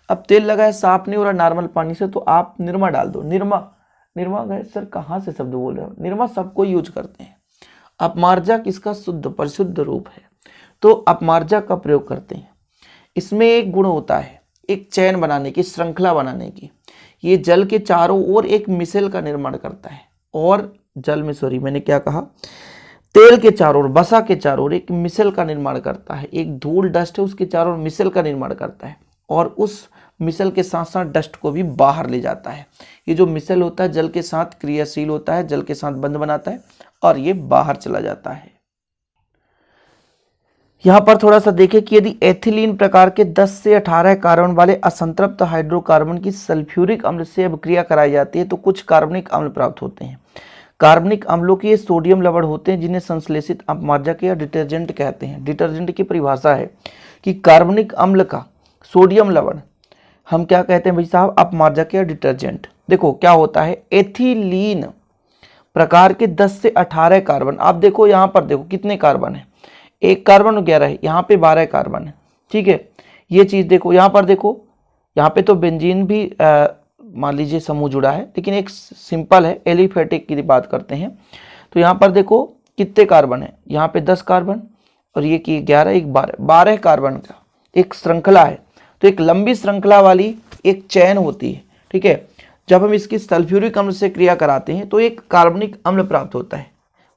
अब तेल लगा है, साफ नहीं हो रहा नॉर्मल पानी से, तो आप निरमा डाल दो। निरमा गए सर, कहाँ से शब्द बोल रहे हो, निरमा सबको यूज करते हैं। अपमार्जक इसका शुद्ध परिशुद्ध रूप है, तो अपमार्जक का प्रयोग करते हैं। इसमें एक गुण होता है, एक चैन बनाने की, श्रृंखला बनाने की। ये जल के चारों ओर एक मिसेल का निर्माण करता है, और जल में, सॉरी मैंने क्या कहा, तेल के चारों ओर, बसा के चारों ओर एक मिसेल का निर्माण करता है। एक धूल डस्ट है, उसके चारों ओर मिसेल का निर्माण करता है, और उस मिसल के साथ साथ डस्ट को भी बाहर ले जाता है। ये जो मिसल होता है जल के साथ क्रियाशील होता है, जल के साथ बंध बनाता है और ये बाहर चला जाता है। यहां पर थोड़ा सा देखें कि यदि एथिलीन प्रकार के 10 से 18 कार्बन वाले असंतृप्त हाइड्रोकार्बन की सल्फ्यूरिक अम्ल से अभिक्रिया कराई जाती है तो कुछ कार्बनिक अम्ल प्राप्त होते हैं। कार्बनिक अम्लों के सोडियम लवण होते हैं जिन्हें संश्लेषित अपमार्जक या डिटर्जेंट कहते हैं। डिटर्जेंट की परिभाषा है कि कार्बनिक अम्ल का सोडियम लवण हम क्या कहते हैं भाई साहब, अपमार्जक या डिटर्जेंट। देखो क्या होता है, एथिलीन प्रकार के 10 से 18 कार्बन, आप देखो यहाँ पर देखो कितने कार्बन है, एक कार्बन 11 है, यहाँ पे 12 कार्बन है। ठीक है, ये चीज देखो, यहाँ पर देखो, यहाँ पे तो बेंजीन भी मान लीजिए समूह जुड़ा है, लेकिन एक सिंपल है, एलिफेटिक की बात करते हैं। तो यहाँ पर देखो कितने कार्बन है, यहाँ पे 10 कार्बन और ये कि 11, एक 12 कार्बन का एक श्रृंखला है। तो एक लंबी श्रृंखला वाली एक चैन होती है। ठीक है, जब हम इसकी सल्फ्यूरिक अम्ल से क्रिया कराते हैं तो एक कार्बनिक अम्ल प्राप्त होता है,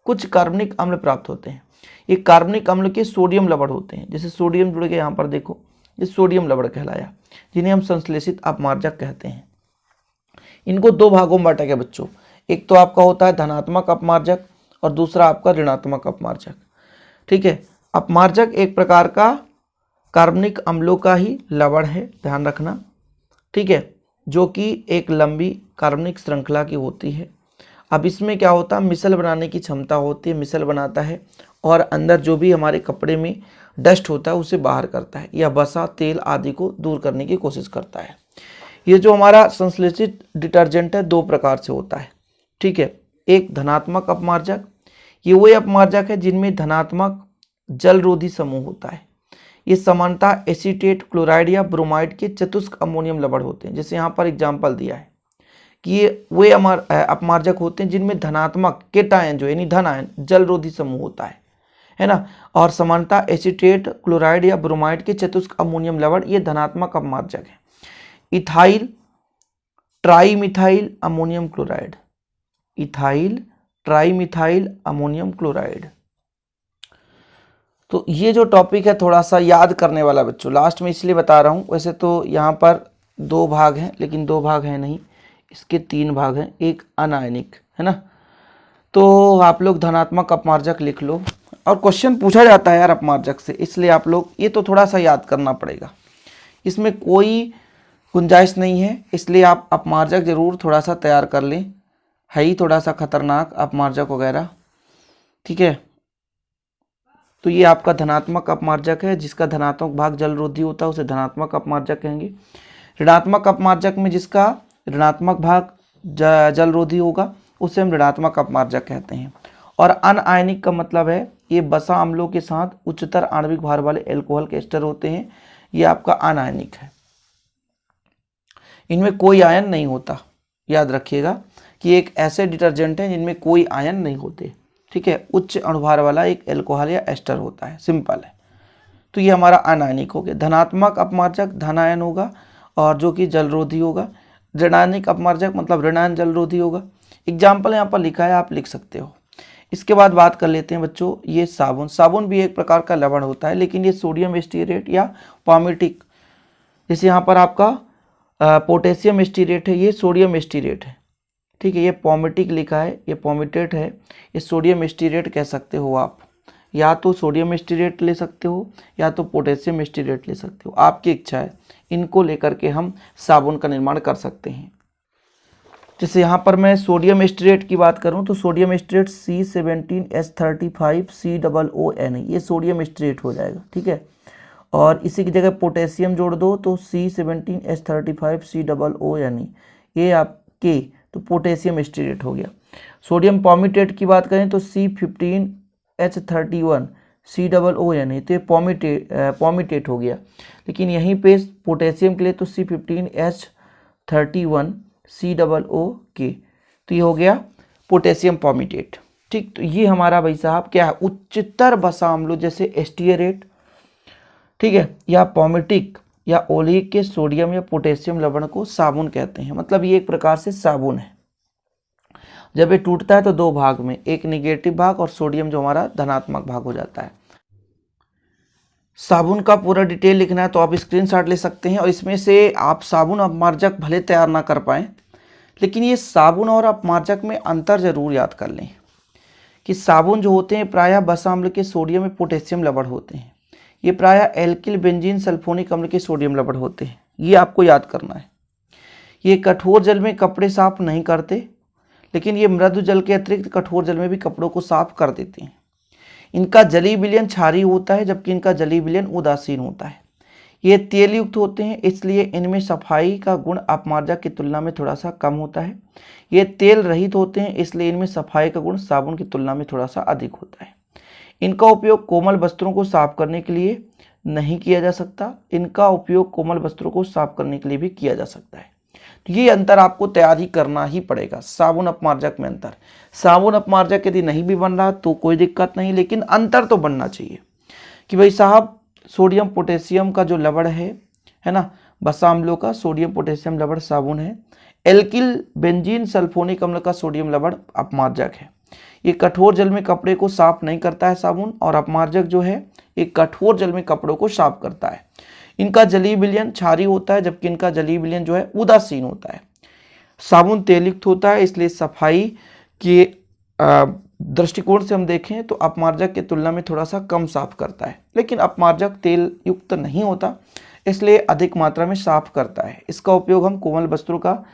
कुछ कार्बनिक अम्ल प्राप्त होते हैं। ये कार्बनिक अम्ल के सोडियम लवण होते हैं, जैसे सोडियम जुड़ के यहाँ पर देखो, ये सोडियम लवण कहलाया, जिन्हें हम संश्लेषित अपमार्जक कहते हैं। इनको दो भागों में बांटा गया बच्चों, एक तो आपका होता है धनात्मक अपमार्जक और दूसरा आपका ऋणात्मक अपमार्जक। ठीक है, अपमार्जक एक प्रकार का कार्बनिक अम्लों का ही लवण है, ध्यान रखना। ठीक है, जो कि एक लंबी कार्बनिक श्रृंखला की होती है। अब इसमें क्या होता है, मिसल बनाने की क्षमता होती है, मिसल बनाता है और अंदर जो भी हमारे कपड़े में डस्ट होता है उसे बाहर करता है, या बसा तेल आदि को दूर करने की कोशिश करता है। ये जो हमारा संश्लेषित डिटर्जेंट है दो प्रकार से होता है। ठीक है, एक धनात्मक अपमार्जक, ये वही अपमार्जक है जिनमें धनात्मक जलरोधी समूह होता है। ये सामान्यतः एसीटेट, क्लोराइड या ब्रोमाइड के चतुष्क अमोनियम लवण होते हैं। जैसे यहाँ पर एग्जाम्पल दिया है कि ये वे अपमार्जक होते हैं जिनमें धनात्मक केटायन जो यानी धन आयन जलरोधी समूह होता है ना। और सामान्यतः एसीटेट, क्लोराइड या ब्रोमाइड के चतुष्क अमोनियम लवण ये धनात्मक अपमार्जक है। Ethyl trimethyl ammonium chloride, ethyl trimethyl ammonium chloride. तो ये जो टॉपिक है थोड़ा सा याद करने वाला बच्चों, लास्ट में इसलिए बता रहा हूँ, वैसे तो यहाँ पर 2 भाग हैं लेकिन 2 भाग हैं नहीं, इसके 3 भाग हैं, एक अनायनिक है ना। तो आप लोग धनात्मक अपमार्जक लिख लो, और क्वेश्चन पूछा जाता है यार अपमार्जक से, इसलिए आप लोग ये तो थोड़ा सा याद करना पड़ेगा, इसमें कोई गुंजाइश नहीं है, इसलिए आप अपमार्जक जरूर थोड़ा सा तैयार कर लें, है ही थोड़ा सा खतरनाक अपमार्जक वगैरह। ठीक है, तो ये आपका धनात्मक अपमार्जक है, जिसका धनात्मक भाग जलरोधी होता है उसे धनात्मक अपमार्जक कहेंगे। ऋणात्मक अपमार्जक में जिसका ऋणात्मक भाग जलरोधी होगा उसे हम ऋणात्मक अपमार्जक कहते हैं। और अनआयनिक का मतलब है ये बसा अम्लों के साथ उच्चतर आणविक भार वाले एल्कोहल के एस्टर होते हैं, ये आपका अनआयनिक है। इनमें कोई आयन नहीं होता, याद रखिएगा कि एक ऐसे डिटर्जेंट है जिनमें कोई आयन नहीं होते। ठीक है, उच्च अणुभार वाला एक एल्कोहल या एस्टर होता है, सिंपल है। तो ये हमारा अनायनिक हो गया। धनात्मक अपमार्जक धन आयन होगा और जो कि जलरोधी होगा। ऋणायनिक अपमार्जक मतलब ऋणायन जलरोधी होगा। एग्जाम्पल यहाँ पर लिखा है, आप लिख सकते हो। इसके बाद बात कर लेते हैं बच्चों, ये साबुन। साबुन भी एक प्रकार का लवण होता है, लेकिन ये सोडियम स्टीरेट या पॉमिटिक, जैसे यहाँ पर आपका पोटेशियम स्टीरेट है, ये सोडियम स्टीरेट है, ठीक है। ये पॉमिटिक लिखा है, ये पॉमिटेट है, ये सोडियम स्टीरेट कह सकते हो आप। या तो सोडियम स्टीरेट ले सकते हो या तो पोटेशियम स्टीरेट ले सकते हो, आपकी इच्छा है। इनको लेकर के हम साबुन का निर्माण कर सकते हैं। जैसे यहाँ पर मैं सोडियम स्टीरेट की बात करूँ तो सोडियम स्टीरेट C17H35COONE, ये सोडियम स्टीरेट हो जाएगा, ठीक है। और इसी की जगह पोटेशियम जोड़ दो तो C17H35COONE, ये आपके तो पोटेशियम स्टीरेट हो गया। सोडियम पॉमिटेट की बात करें तो C15H31COONE, तो ये पॉमिटेट हो गया। लेकिन यहीं पे पोटेशियम के लिए तो C15H31COOK, तो ये हो गया पोटेशियम पॉमिटेट, ठीक। तो ये हमारा भाई साहब क्या है, उच्चतर वसा अम्लों जैसे स्टीयरेट, ठीक है, या पॉमिटिक या ओलिक के सोडियम या पोटेशियम लवण को साबुन कहते हैं। मतलब ये एक प्रकार से साबुन है। जब ये टूटता है तो दो भाग में, एक निगेटिव भाग और सोडियम जो हमारा धनात्मक भाग हो जाता है। साबुन का पूरा डिटेल लिखना है तो आप स्क्रीनशॉट ले सकते हैं, और इसमें से आप साबुन अपमार्जक भले तैयार ना कर पाएँ, लेकिन ये साबुन और अपमार्जक में अंतर जरूर याद कर लें कि साबुन जो होते हैं प्रायः वसा अम्ल के सोडियम या पोटेशियम लवण होते हैं, ये प्रायः एल्किल बेंजीन सल्फोनिक अम्ल के सोडियम लवण होते हैं। ये आपको याद करना है। ये कठोर जल में कपड़े साफ नहीं करते, लेकिन ये मृदु जल के अतिरिक्त कठोर जल में भी कपड़ों को साफ कर देते हैं। इनका जलीय विलयन क्षारीय होता है, जबकि इनका जलीय विलयन उदासीन होता है। ये तेल युक्त होते हैं, इसलिए इनमें सफाई का गुण अपमार्जक की तुलना में थोड़ा सा कम होता है। ये तेल रहित होते हैं, इसलिए इनमें सफाई का गुण साबुन की तुलना में थोड़ा सा अधिक होता है। इनका उपयोग कोमल वस्त्रों को साफ करने के लिए नहीं किया जा सकता, इनका उपयोग कोमल वस्त्रों को साफ करने के लिए भी किया जा सकता है। तो ये अंतर आपको तैयार ही करना ही पड़ेगा। साबुन अपमार्जक में अंतर, साबुन अपमार्जक यदि नहीं भी बन रहा तो कोई दिक्कत नहीं, लेकिन अंतर तो बनना चाहिए कि भाई साहब सोडियम पोटेशियम का जो लवण है ना, वसा अम्लों का सोडियम पोटेशियम लवण साबुन है। एल्किल बेंजीन सल्फोनिक अम्ल का सोडियम लवण अपमार्जक है। ये कठोर जल में कपड़े को साफ नहीं करता है साबुन, और अपमार्जक जो है ये कठोर जल में कपड़ों को साफ करता है। इनका जलीय विलयन क्षारीय होता है, जबकि इनका जलीय विलयन जो है उदासीन होता है। साबुन तेलयुक्त होता है, इसलिए सफाई के दृष्टिकोण से हम देखें तो अपमार्जक की तुलना में थोड़ा सा कम साफ करता है, लेकिन अपमार्जक तेल युक्त नहीं होता, इसलिए अधिक मात्रा में साफ करता है। इसका उपयोग हम कोमल वस्त्रों का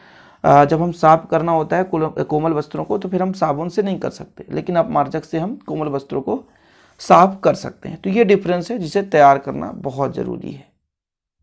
जब हम साफ करना होता है कोमल वस्त्रों को, तो फिर हम साबुन से नहीं कर सकते, लेकिन अपमार्जक से हम कोमल वस्त्रों को साफ कर सकते हैं। तो ये डिफरेंस है जिसे तैयार करना बहुत ज़रूरी है।